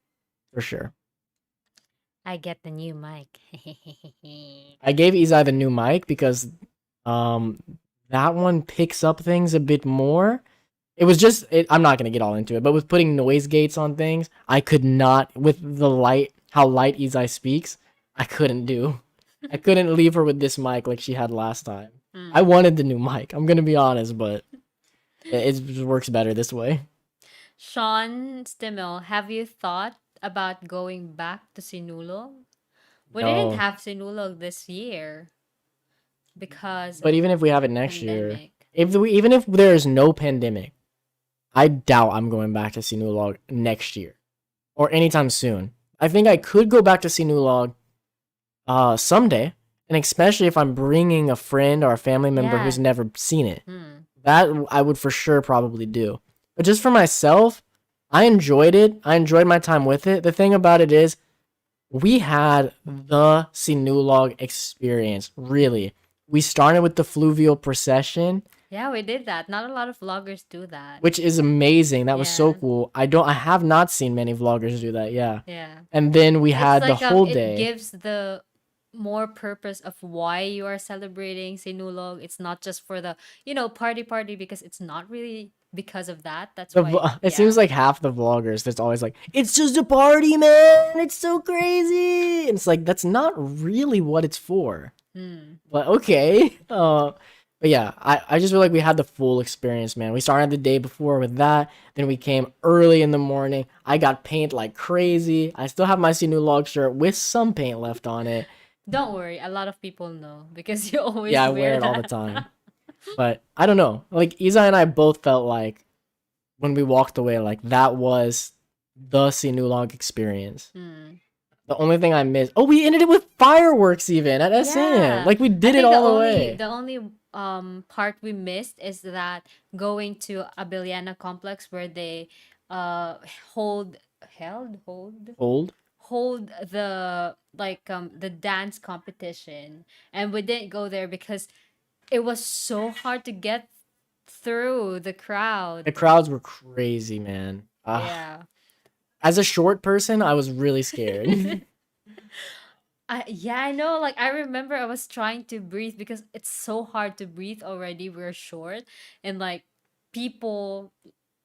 For sure. I get the new mic. I gave Izai the new mic because that one picks up things a bit more. It was just I'm not gonna get all into it, but with putting noise gates on things, I could not with how light Izai speaks, I couldn't leave her with this mic like she had last time. I wanted the new mic. I'm gonna be honest, but it just works better this way. Sean Stimmel, have you thought about going back to Sinulog? We No. didn't have Sinulog this year because But of even if we have it next year, pandemic. even if there's no pandemic, I doubt I'm going back to Sinulog next year or anytime soon. I think I could go back to Sinulog someday, and especially if I'm bringing a friend or a family member who's Yeah. never seen it. Hmm. That I would for sure probably do. But just for myself, I enjoyed it. I enjoyed my time with it. The thing about it is, we had the Sinulog experience, really. We started with the fluvial procession, Yeah, we did that. Not a lot of vloggers do that. which is amazing. That was so Yeah. cool. I have not seen many vloggers do that, yeah. Yeah. And then we It's had the like whole it day. gives the more purpose of why you are celebrating Sinulog. It's not just for the, party because it's not really because of that. That's why, It seems yeah. like half the vloggers that's always like, it's just a party, man. It's so crazy. And it's like that's not really what it's for. Hmm. But okay. But yeah, I just feel like we had the full experience, man. We started the day before with that. Then we came early in the morning. I got paint like crazy. I still have my new log shirt with some paint left on it. Don't worry, a lot of people know because you Yeah, always I wear wear it all the that. time. But I don't know. Like Isa and I both felt like when we walked away, like that was the Sinulog experience. Hmm. The only thing I missed. Oh, we ended it with fireworks even at SM. Yeah. Like we I did it think the all the only way. the only part we missed is that going to Abiliana complex where they uh hold held hold Old. hold the dance competition, and we didn't go there because it was so hard to get through the The crowd. crowds were crazy, man. Yeah. As a short person, I was really scared. Yeah, I know. Like, I remember I was trying to breathe because it's so hard to breathe already. We're short, and people,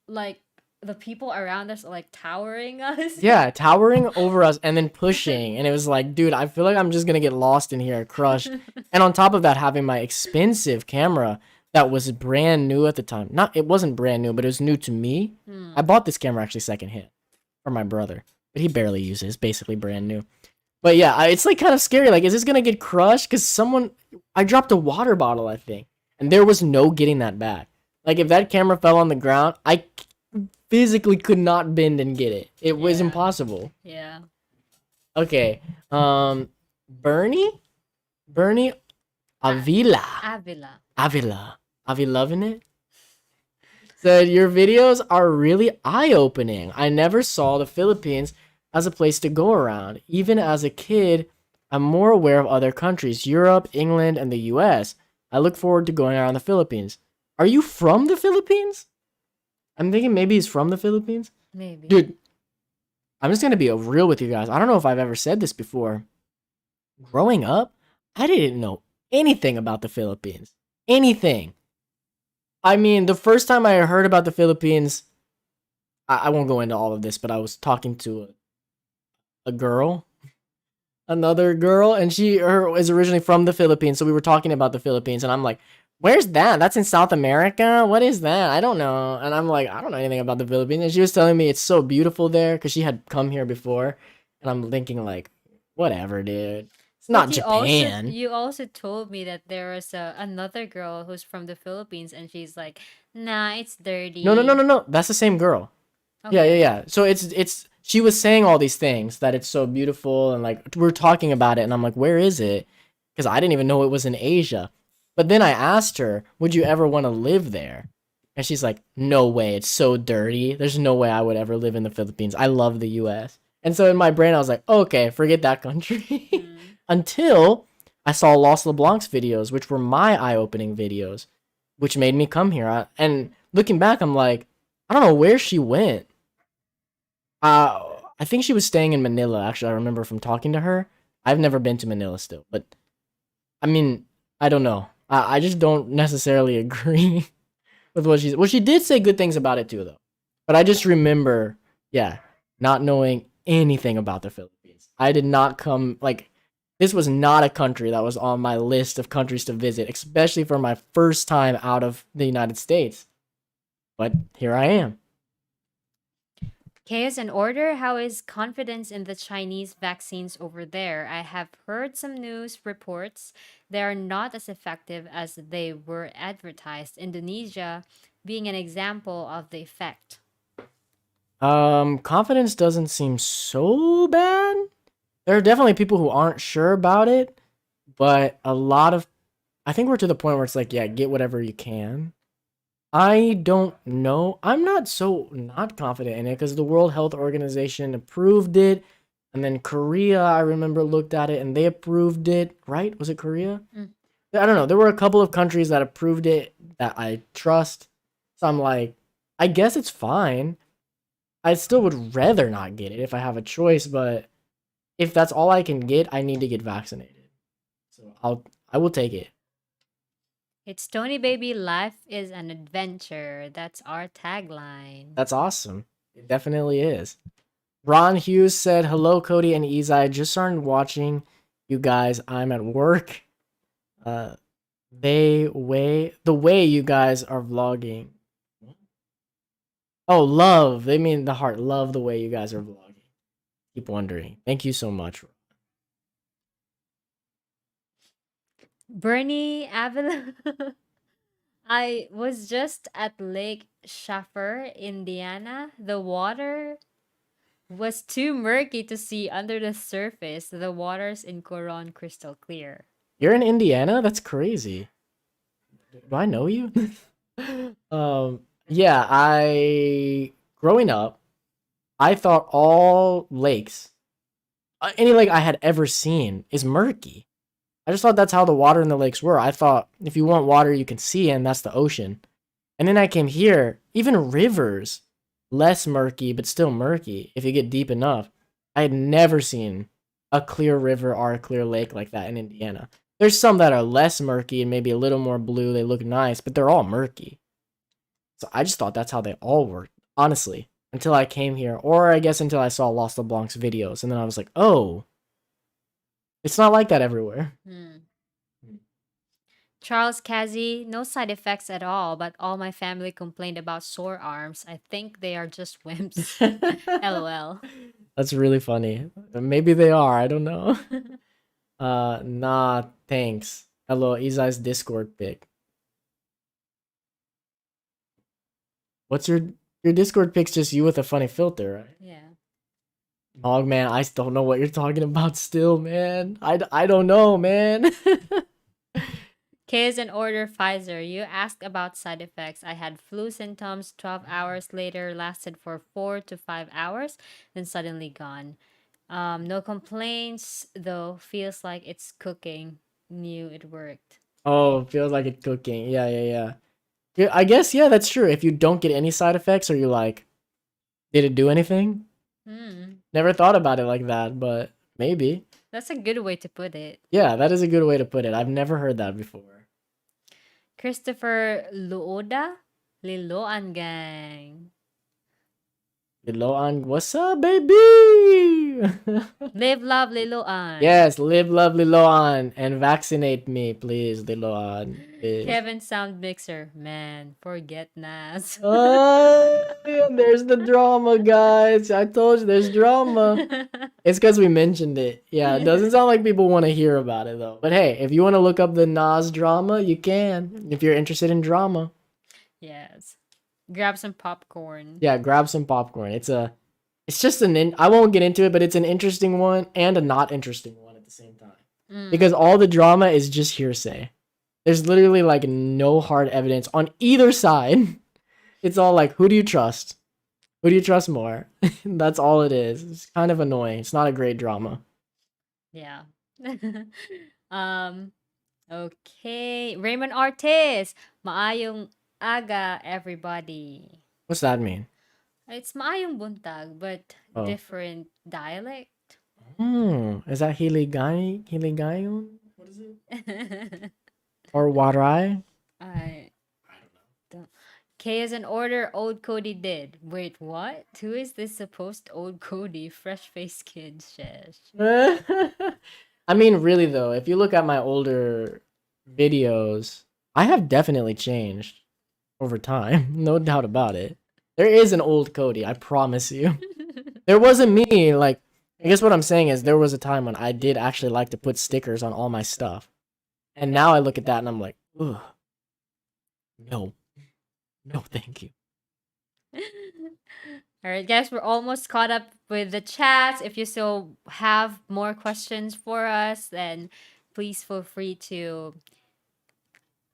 like, the people around us are like towering us. Yeah, towering over us and then pushing. And it was like, dude, I feel like I'm just gonna get lost in here, crushed. And on top of that, having my expensive camera that was brand new at the time. Not it wasn't brand new, but it was new to me. I Hmm. bought this camera actually secondhand from my brother. But he barely uses it. It's basically brand new. But yeah, it's like kind of scary. Like, is this gonna get crushed? Because I dropped a water bottle, I think, and there was no getting that back. Like, if that camera fell on the ground, I physically could not bend and get it. It was Yeah. impossible. Yeah. Okay, Bernie Avila, Avila. Avi loving it. Said your videos are really eye-opening. I never saw the Philippines as a place to go around. Even as a kid, I'm more aware of other countries, Europe, England, and the US. I look forward to going around the Philippines. Are you from the Philippines? I'm thinking maybe he's from the Philippines. Maybe. Dude, I'm just going to be real with you guys. I don't know if I've ever said this before. Growing up, I didn't know anything about the Philippines. Anything. I mean, the first time I heard about the Philippines, I won't go into all of this, but I was talking to a girl, another girl, and her is originally from the Philippines. So we were talking about the Philippines, and I'm like, "Where's that? That's in South America. What is that? I don't know." And I'm like, "I don't know anything about the Philippines." And she was telling me it's so beautiful there because she had come here before, and I'm thinking like, "Whatever, dude. It's not But Japan." you also told me that there was another girl who's from the Philippines, and she's like, "Nah, it's No, no, no, dirty." no, no. That's the same girl. Yeah, yeah, Okay. yeah. So it's she was saying all these things that it's so beautiful and like we're talking about it and I'm like, "Where is it?" Cuz I didn't even know it was in Asia. But then I asked her, "Would you ever want to live there?" And she's like, "No way. It's so dirty. There's no way I would ever live in the Philippines. I love the US." And so in my brain I was like, "Okay, forget that country." Hmm. Until I saw Los LeBlanc's videos, which were my eye-opening videos, which made me come here. And looking back, I'm like, I don't know where she went. I think she was staying in Manila. Actually, I remember from talking to her. I've never been to Manila still, but I mean, I don't know. I just don't necessarily agree with what she's. Well, she did say good things about it too, though. But I just remember, yeah, not knowing anything about the Philippines. I did not come like this was not a country that was on my list of countries to visit, especially for my first time out of the United States. But here I am. Chaos and order. How is confidence in the Chinese vaccines over there? I have heard some news reports they are not as effective as they were advertised. Indonesia being an example of the effect. Confidence doesn't seem so bad. there are definitely people who aren't sure about it, but I think we're to the point where it's like, yeah, get whatever you can. I don't know. I'm not so not confident in it because the World Health Organization approved it. And then Korea, I remember, looked at it and they approved it, right? Was it Korea? Mm. I don't know. There were a couple of countries that approved it that I trust. So I'm like, I guess it's fine. I still would rather not get it if I have a choice, but if that's all I can get, I need to get vaccinated. So I will take it. It's Tony Baby, life is an adventure. That's our tagline. That's awesome. It definitely is. Ron Hughes said, "Hello, Cody and Izai. Just started watching you guys. I'm at work. Uh, the way you guys are vlogging. Oh, love. They mean the heart. Love the way you guys are vlogging. Keep wondering. Thank you so much." Bernie Avila. I was just at Lake Schaffer, Indiana. The water was too murky to see under the surface. The waters in Coron crystal clear. You're in Indiana? That's crazy. Do I know you? Yeah, growing up, I thought all lakes, any lake I had ever seen is murky. I just thought that's how the water in the lakes were. I thought if you want water you can see and that's the ocean. And then I came here, even rivers, less murky but still murky if you get deep enough. I had never seen a clear river or a clear lake like that in Indiana. There's some that are less murky and maybe a little more blue. They look nice, but they're all murky. So I just thought that's how they all worked, honestly, until I came here, or I guess until I saw Lost LeBlanc's videos, and then I was like, oh, it's not like that everywhere. Charles Kazi, no side effects at all, but all my family complained about sore arms. I think they are just wimps. LOL. That's really funny. Maybe they are. I don't know. Nah, thanks. Hello, Izai's Discord pic. What's your Discord pic's just you with a funny filter, right? Yeah. Oh man, I still don't know what you're talking about still, man. I don't know, man. K is an order Pfizer. You asked about side effects. I had flu symptoms 12 hours later, lasted for 4 to 5 hours, then suddenly gone. No complaints, though. Feels like it's cooking. Knew it worked. Oh, feels like it's cooking. Yeah. Yeah, I guess, yeah, that's true. If you don't get any side effects, or you like, did it do anything? Never thought about it like that, but maybe. That's a good way to put it. Yeah, that is a good way to put it. I've never heard that before. Christopher Luoda, Liloan Gang. Liloan, what's up, baby? Live, love, Liloan. Yes, live, love, Liloan, and vaccinate me, please, Liloan. Please. Kevin Sound Mixer. Man, forget Nas. There's the drama, guys. I told you there's drama. It's because we mentioned it. Yeah, it doesn't sound like people want to hear about it, though. But hey, if you want to look up the Nas drama, you can. If you're interested in drama. Yes. Grab some popcorn. Yeah, grab some popcorn. It's just I won't get into it, but it's an interesting one and a not interesting one at the same time. Because all the drama is just hearsay. There's literally like no hard evidence on either side. It's all like, who do you trust? Who do you trust more? That's all it is. It's kind of annoying. It's not a great drama. Yeah. Okay. Raymond Ortiz. Maayong aga, everybody. What's that mean? It's maayong buntag, but different dialect. Is that Hiligayon? What is it? Or Warai? I don't know. K is an order old Cody did. Wait, what? Who is this supposed old Cody? Fresh faced kid, shesh. I mean, really though, if you look at my older videos, I have definitely changed over time. No doubt about it. There is an old Cody, I promise you. There wasn't me, like, I guess what I'm saying is there was a time when I did actually like to put stickers on all my stuff. And now I look at that and I'm like, ugh. No, thank you. All right, guys, we're almost caught up with the chats. If you still have more questions for us, then please feel free to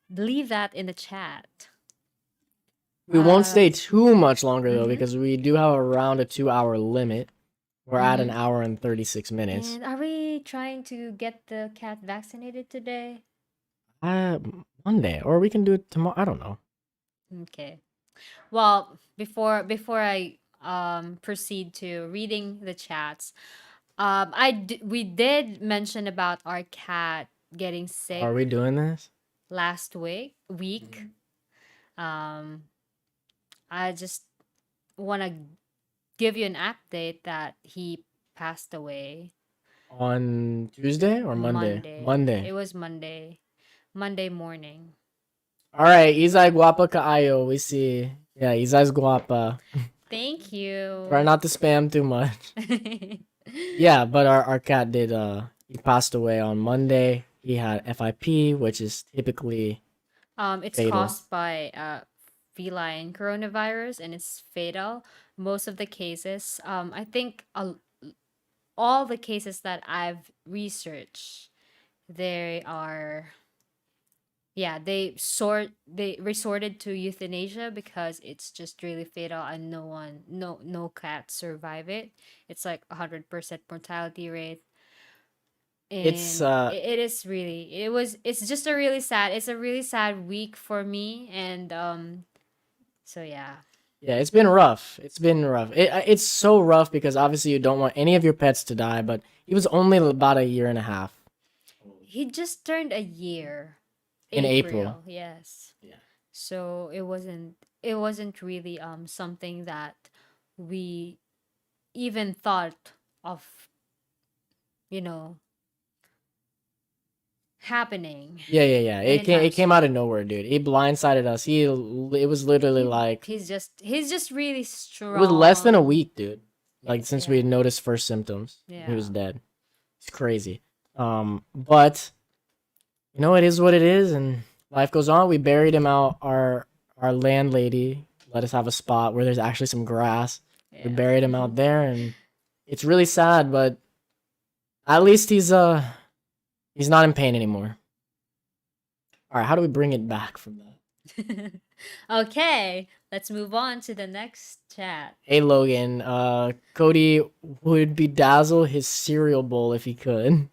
leave that in the chat. We won't stay Uh, too much longer though, mhm, because we do have around a 2 hour limit. We're at an mhm. hour and 36 minutes. And are we trying to get the cat vaccinated today? Uh, Monday, or we can do it tomorrow. I don't know. Okay. Well, before I proceed to reading the chats, we did mention about our cat getting Are sick we doing this? last week. Um, I just want to give you an update that he passed away On Tuesday or Monday? Monday. It Monday. was Monday morning. All right, Izay guapa kaayo. We see. Yeah, Izay's guapa. Thank Try you. not to spam too much. Yeah, but our cat did he passed away on Monday. He had FIP, which is typically It's fatal. caused by feline coronavirus and it's fatal. Most of the cases, I think all the cases that I've researched, they are, yeah, they resorted to euthanasia because it's just really fatal and no cats survive it. It's like 100% mortality rate. It's And it is really, it's just a really sad, it's a really sad week for me. And so yeah. yeah, it's been rough. It's been rough. It's so rough because obviously you don't want any of your pets to die, but he was only about a year and a half He just turned a year. in April. April, yes. Yeah. So it wasn't really something that we even thought of, you know, happening. Yeah. It Anytime came out of soon. nowhere, dude. It blindsided us. It was literally like He's just really it was less than a strong. week, dude. Like since we Yeah. noticed first symptoms, he was Yeah. dead. It's crazy. But you know it is what it is, and life goes on. We buried him out. Our landlady let us have a spot where there's actually some grass. We Yeah. buried him out there, and it's really sad, but at least he's not in pain anymore. All right, how do we bring it back from that? Okay, let's move on to the next chat. Hey Logan, Cody would bedazzle his cereal bowl if he could.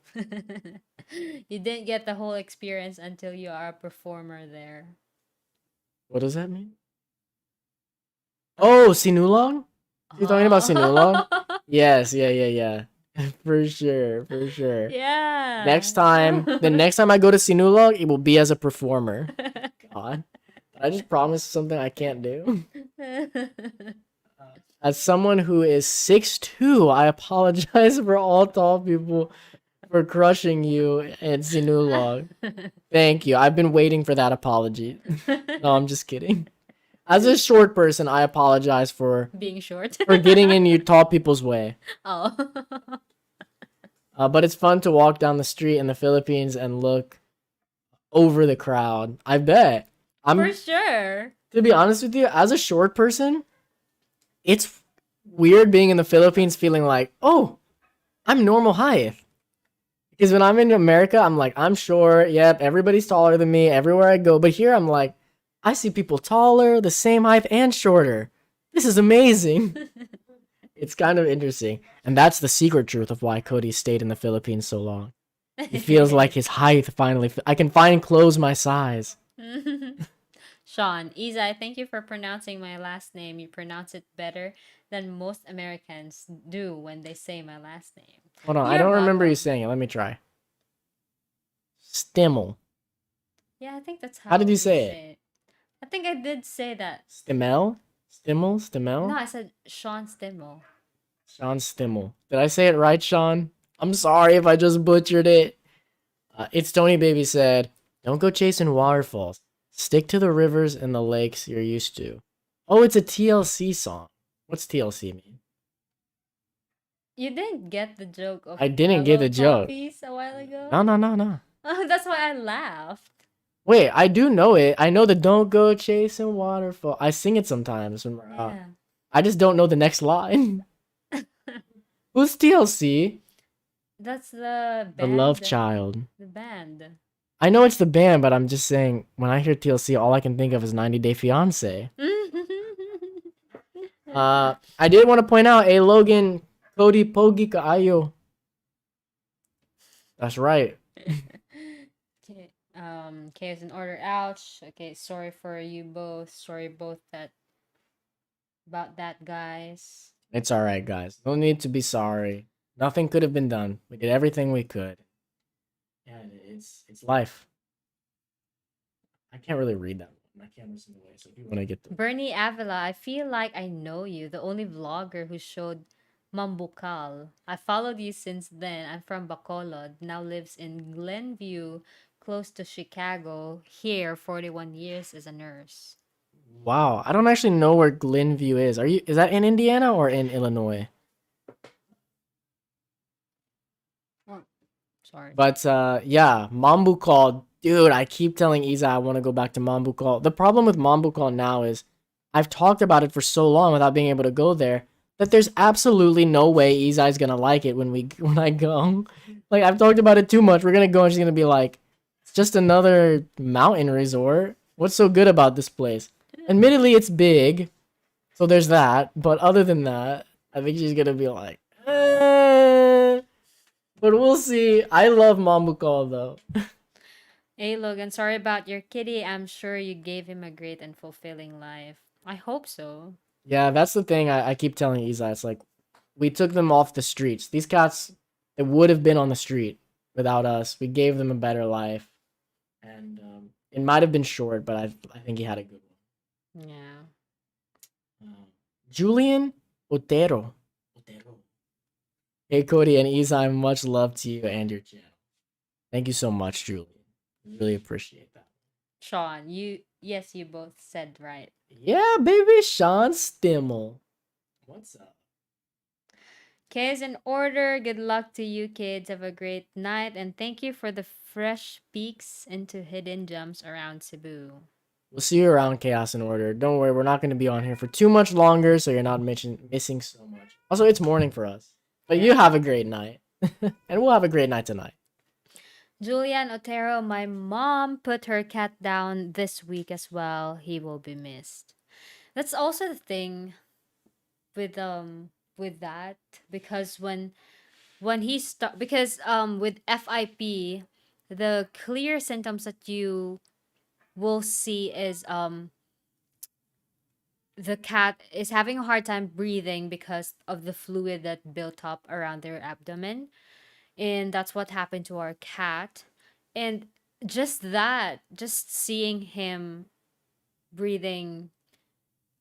You didn't get the whole experience until you are a performer there. What does that mean? Oh, Sinulog? You talking about Sinulog? Yes, yeah. For sure. Yeah. The next time I go to Sinulog, it will be as a performer. God, I just promised something I can't do. As someone who is 6'2", I apologize for all tall people for crushing you at Sinulog. Thank you. I've been waiting for that apology. No, I'm just kidding. As a short person, I apologize for Being short. getting in you tall people's way. Oh. But it's fun to walk down the street in the Philippines and look over the crowd. I bet. For sure. To be honest with you, as a short person, it's weird being in the Philippines feeling like, oh, I'm normal height. Because when I'm in America, I'm like, I'm short. Yep, everybody's taller than me everywhere I go. But here, I'm like, I see people taller, the same height, and shorter. This is amazing. It's kind of interesting. And that's the secret truth of why Cody stayed in the Philippines so long. It feels like his height finally. I can finally close my size. Sean, Isa, thank you for pronouncing my last name. You pronounce it better than most Americans do when they say my last name. Hold on, I You're don't remember you welcome. saying it. Let me try. Stimmel. Yeah, I think that's How did you we say it? I think I did say that. Stimmel? Stimmel? No, I said Sean Stimmel. Sean Stimmel. Did I say it right, Sean? I'm sorry if I just butchered it. It's Tony Baby said, don't go chasing waterfalls. Stick to the rivers and the lakes you're used to. Oh, it's a TLC song. What's TLC mean? You didn't get the joke of I didn't get Hello the joke. Puppies a while ago? No. That's why I laughed. Wait, I do know it. I know the don't go chasing waterfall. I sing it sometimes when we're out. Yeah. I just don't know the next line. Who's TLC? That's the The Love band. Child. The band. I know it's the band, but I'm just saying when I hear TLC, all I can think of is 90 Day Fiance. I did want to point out, hey Logan, Cody Pogi Kaayo. That's right. Okay, chaos and order. Ouch. Okay, sorry for you both. Sorry both that about that, guys. It's all right, guys. No need to be sorry. Nothing could have been done. We did everything we could. Yeah, it's life. I can't really read that one. My camera's in the way, so if you want to get the Bernie Avila, I feel like I know you, the only vlogger who showed Mambukal. I followed you since then. I'm from Bacolod, now lives in Glenview, close to Chicago. Here, 41 years as a nurse. wow, I don't actually know where Glenview is. Is that in Indiana or in Illinois? Oh, sorry. But yeah, Mambu Call, dude. I keep telling Isa I want to go back to Mambu Call. The problem with Mambu Call now is I've talked about it for so long without being able to go there that there's absolutely no way Isa is gonna like it when I go. Like I've talked about it too much. We're gonna go and she's gonna be like, it's just another mountain resort. What's so good about this place? Admittedly, it's big, so there's that. But other than that, I think she's gonna be like, but we'll see. I love Mamukal though. Hey Logan, sorry about your kitty. I'm sure you gave him a great and fulfilling life. I hope so. Yeah, that's the thing I keep telling Isa. It's like we took them off the streets. These cats, it would have been on the street without us. We gave them a better life, and it might have been short, but I think he had a good one. Yeah. Julian Otero. Hey Cody and Isa, much love to you and your channel. Thank you so much, Julian. Really appreciate that. Sean, yes, you both said right. Yeah, baby, Sean Stimmel. What's up? Chaos in order. Good luck to you kids. Have a great night and thank you for the fresh peeks into hidden gems around Cebu. We'll see you around Chaos and Order. Don't worry, we're not going to be on here for too much longer, so you're not missing so much. Also, it's morning for us. But you have a great night. And we'll have a great night tonight. Julian Otero, my mom put her cat down this week as well. He will be missed. That's also the thing with that, because when he start, because with FIP, the clear symptoms that you will see is the cat is having a hard time breathing because of the fluid that built up around their abdomen, and that's what happened to our cat. And just seeing him breathing,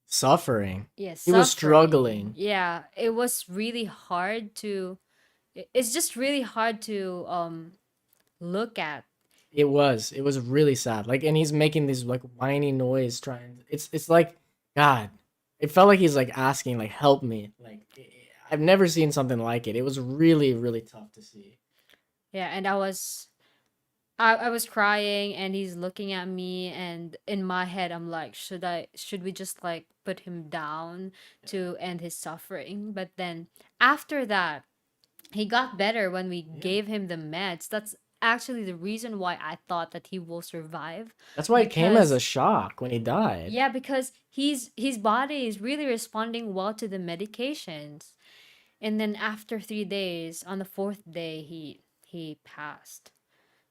Suffering. yes, He was suffering. struggling. Yeah, it was really hard to it's just really hard to look at. It was really sad. Like, and he's making this like whiny noise trying. It's like, God. It felt like he's like asking, like, help me. Like, I've never seen something like it. It was really, really tough to see. Yeah, and I was crying and he's looking at me, and in my head I'm like, should we just like put him down to end his suffering? But then after that, he got better when we gave him the meds. That's actually the reason why I thought that he will survive. That's why it came as a Because shock when he died. yeah, because his body is really responding well to the medications. And then after 3 days, on the fourth day, he passed.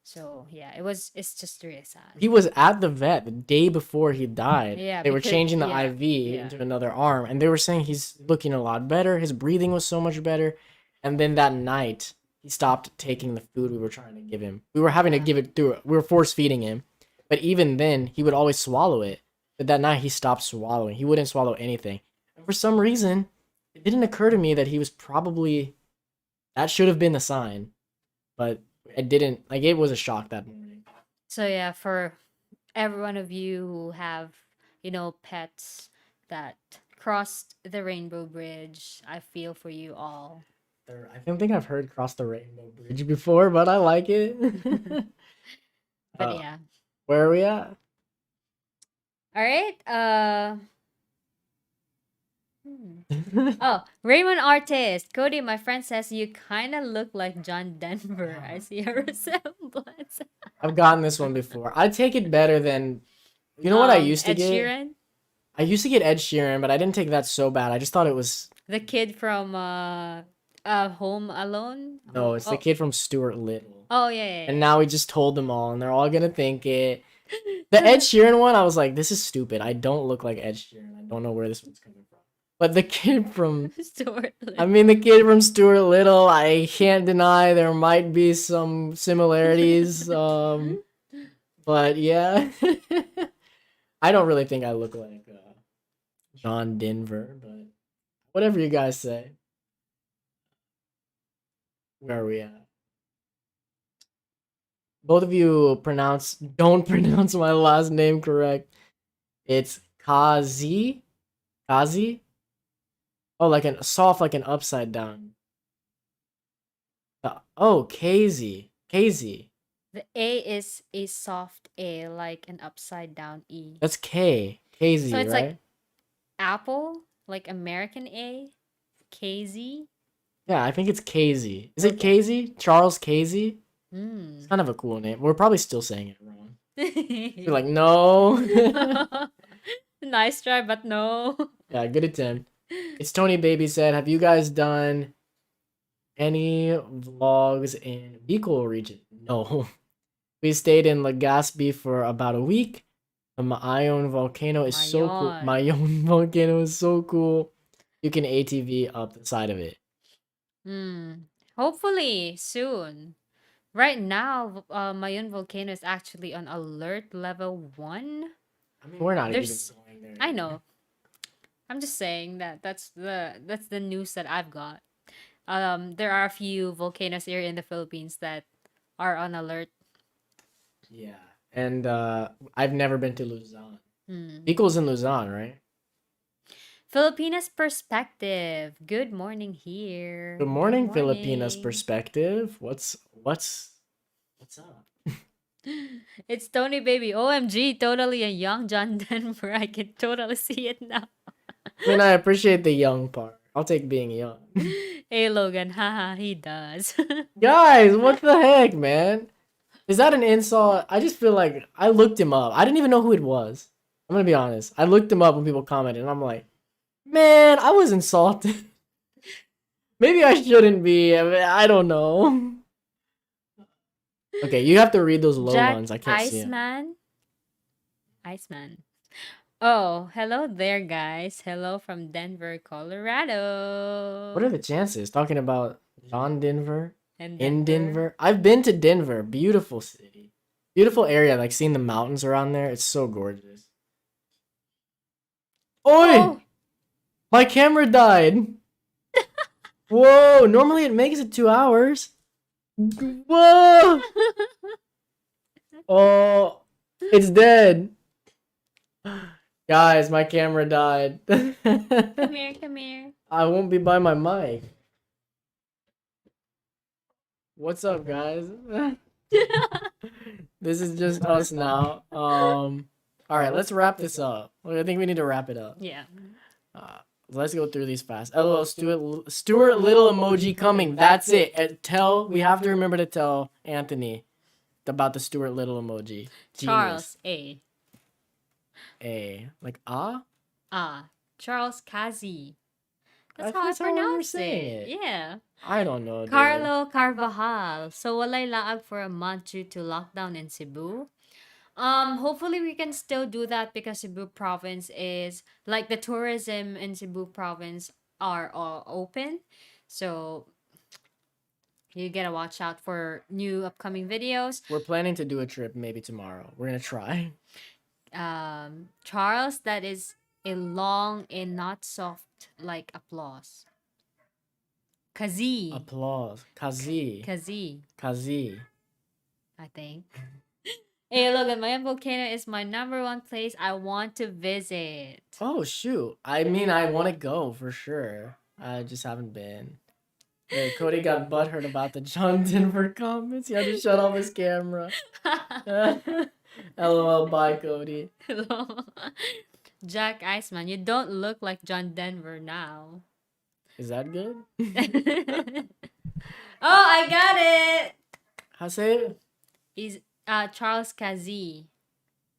So yeah, it's just really sad. He was at the vet the day before he died. Yeah, They were because changing the yeah, IV yeah. into another arm, and they were saying he's looking a lot better. His breathing was so much better. And then that night, he stopped taking the food we were trying to give him. We were having to give it through. We were force feeding him, but even then, he would always swallow it. But that night, he stopped swallowing. He wouldn't swallow anything. And for some reason, it didn't occur to me that he was probably that should have been the sign, but it didn't. Like, it was a shock that morning. So yeah, for every one of you who have, pets that crossed the Rainbow Bridge, I feel for you all. I don't think I've heard "Cross the Rainbow Bridge" before, but I like it. But yeah. Where are we at? All right. Oh, Raymond Artist. Cody, my friend says you kind of look like John Denver. I see a resemblance. I've gotten this one before. I take it better than, you know what I used to Ed get? Sheeran, I used to get Ed Sheeran, but I didn't take that so bad. I just thought it was, the kid from Home Alone. no, it's the kid from Stuart Little. Oh yeah, And now we just told them all, and they're all gonna think it. The Ed Sheeran one, I was like, this is stupid. I don't look like Ed Sheeran. I don't know where this one's coming from. But the kid from, Stuart I Little. mean, the kid from Stuart Little, I can't deny there might be some similarities. But yeah, I don't really think I look like John Denver, but whatever you guys say. Where are we at? Both of you don't pronounce my last name correct. It's Kazi. Kazi? Oh, like an soft, like an upside down. Oh, Kazi. Kazi. The A is a soft A, like an upside down E. That's K. Kazi, So it's right? like Apple, like American A, KZ. Yeah, I think it's Kazi. Is it Kazi? Charles Kazi? It's Mm. kind of a cool name. We're probably still saying it wrong. You're like, no. Nice try, but no. Yeah, good attempt. It's Tony Baby said, have you guys done any vlogs in Bicol region? No. We stayed in Legazpi for about a week. The Mayon volcano is so cool. Mayon. Mayon volcano is so cool. You can ATV up the side of it. Hopefully soon. Right now, Mayon volcano is actually on alert level 1. I mean, we're not There's- even going there. I know. I'm just saying that that's the news that I've got. There are a few volcanoes here in the Philippines that are on alert. Yeah. And I've never been to Luzon. Hmm. Bicol's in Luzon, right? Filipinas perspective. Good morning here. Good morning, morning. Filipinas perspective. What's up? It's Tony Baby. OMG, totally a young John Denver. I can totally see it now. I mean, I appreciate the young part. I'll take being young. Hey Logan, haha, he does. Guys, what the heck, man? Is that an insult? I just feel like I looked him up. I didn't even know who it was. I'm gonna be honest. I looked him up when people commented, and I'm like, man, I was insulted. Maybe I shouldn't be. I mean, I don't know. Okay, you have to read those low Jack ones. I can't see 'em. Iceman. Iceman. Oh, hello there, guys. Hello from Denver, Colorado. What are the chances? Talking about John Denver And in Denver. I've been to Denver. Beautiful city. Beautiful area. Like seeing the mountains around there. It's so gorgeous. Oi! Oh, My camera died. Whoa! Normally it makes it 2 hours. Whoa! Oh, it's dead. Guys, my camera died. come here, come here. I won't be by my mic. What's up, guys? This is just us now. All right, let's wrap this up. I think we need to wrap it up. Yeah. Let's go through these fast. LOL, Stuart Little emoji coming. That's it. We have to remember to tell Anthony about the Stuart Little emoji. Charles Genius. A. Like ah? Charles Kazi. That's I how I think that's how we were pronounce saying it. it. Yeah. I don't know. Dude. Carlo Carvajal. So walay laag for a month due to lockdown in Cebu. Hopefully we can still do that because Cebu province is like the tourism in Cebu province are all open. So you gotta watch out for new upcoming videos. We're planning to do a trip maybe tomorrow. We're gonna try. Charles, that is a long and not soft like applause. Kazi. Applause. Kazi. Kazi, Kazi. I think. Hey, Logan, Mayan Volcano is my #1 place I want to visit. Oh shoot. I mean I wanna go for sure. I just haven't been. Yeah, Cody got butthurt about the John Denver comments. He had to shut off his camera. LOL, bye, Cody. Jack Iceman, you don't look like John Denver now. Is that good? Oh, I got it. How say it? Is Charles Kazi.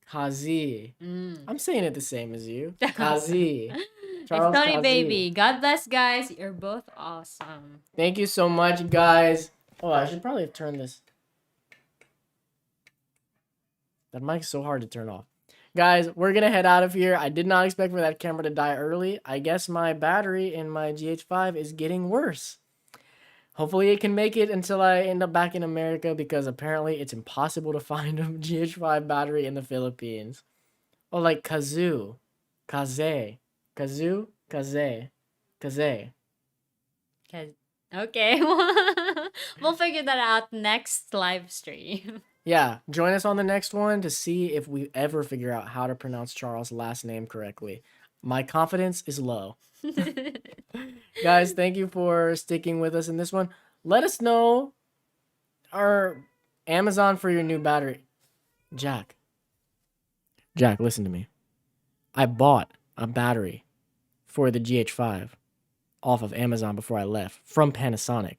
Kazi. Mm. I'm saying it the same as you. Kazi. It's Charles Tony Kazi. Baby. God bless, guys. You're both awesome. Thank you so much, guys. Oh, I should probably have turned this. That mic's so hard to turn off. Guys, we're going to head out of here. I did not expect for that camera to die early. I guess my battery in my GH5 is getting worse. Hopefully it can make it until I end up back in America because apparently it's impossible to find a GH5 battery in the Philippines. Oh, like Kazoo. Kaze. Kazoo? Kaze. Kaze. Okay. We'll figure that out next live stream. Yeah, join us on the next one to see if we ever figure out how to pronounce Charles' last name correctly. My confidence is low. Guys, thank you for sticking with us in this one. Let us know our Amazon for your new battery. Jack, listen to me. I bought a battery for the GH5 off of Amazon before I left from Panasonic,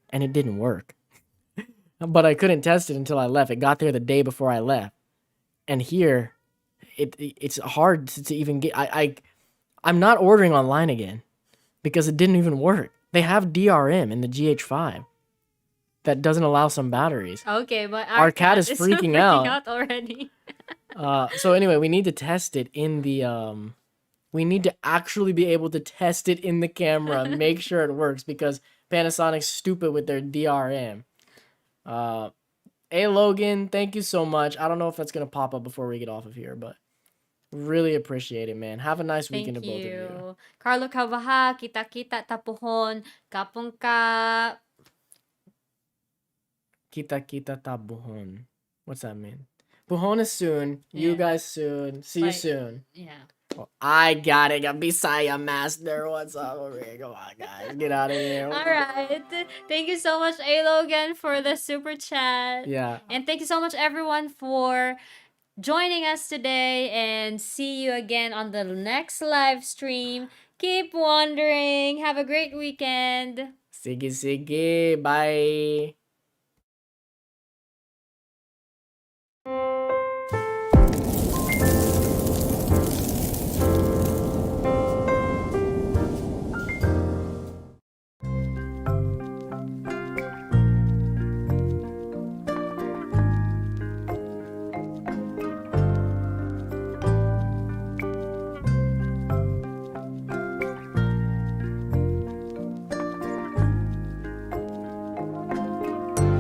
and it didn't work. But I couldn't test it until I left. It got there the day before I left. And here, it's hard to even get. I'm not ordering online again because it didn't even work. They have DRM in the GH5 that doesn't allow some batteries. Okay, but Our cat is freaking out. already. So anyway, we need to test it in the we need to actually be able to test it in the camera, make sure it works because Panasonic's stupid with their DRM. Hey Logan, thank you so much. I don't know if that's gonna pop up before we get off of here, but really appreciate it, man. Have a nice weekend to both of you. Carlo Cavaha, kita-kita tapuhon, kapong ka. Kita tabuhon. What's that mean? Buhon is soon. You Yeah. guys soon. See you Like- soon. Yeah. Oh, I got it. Bisaya Master. What's up over here? Come on, guys. Get out of here. All right. Thank you so much, A Logan, for the super chat. Yeah. And thank you so much, everyone, for joining us today. And see you again on the next live stream. Keep wondering. Have a great weekend. Sige. Bye.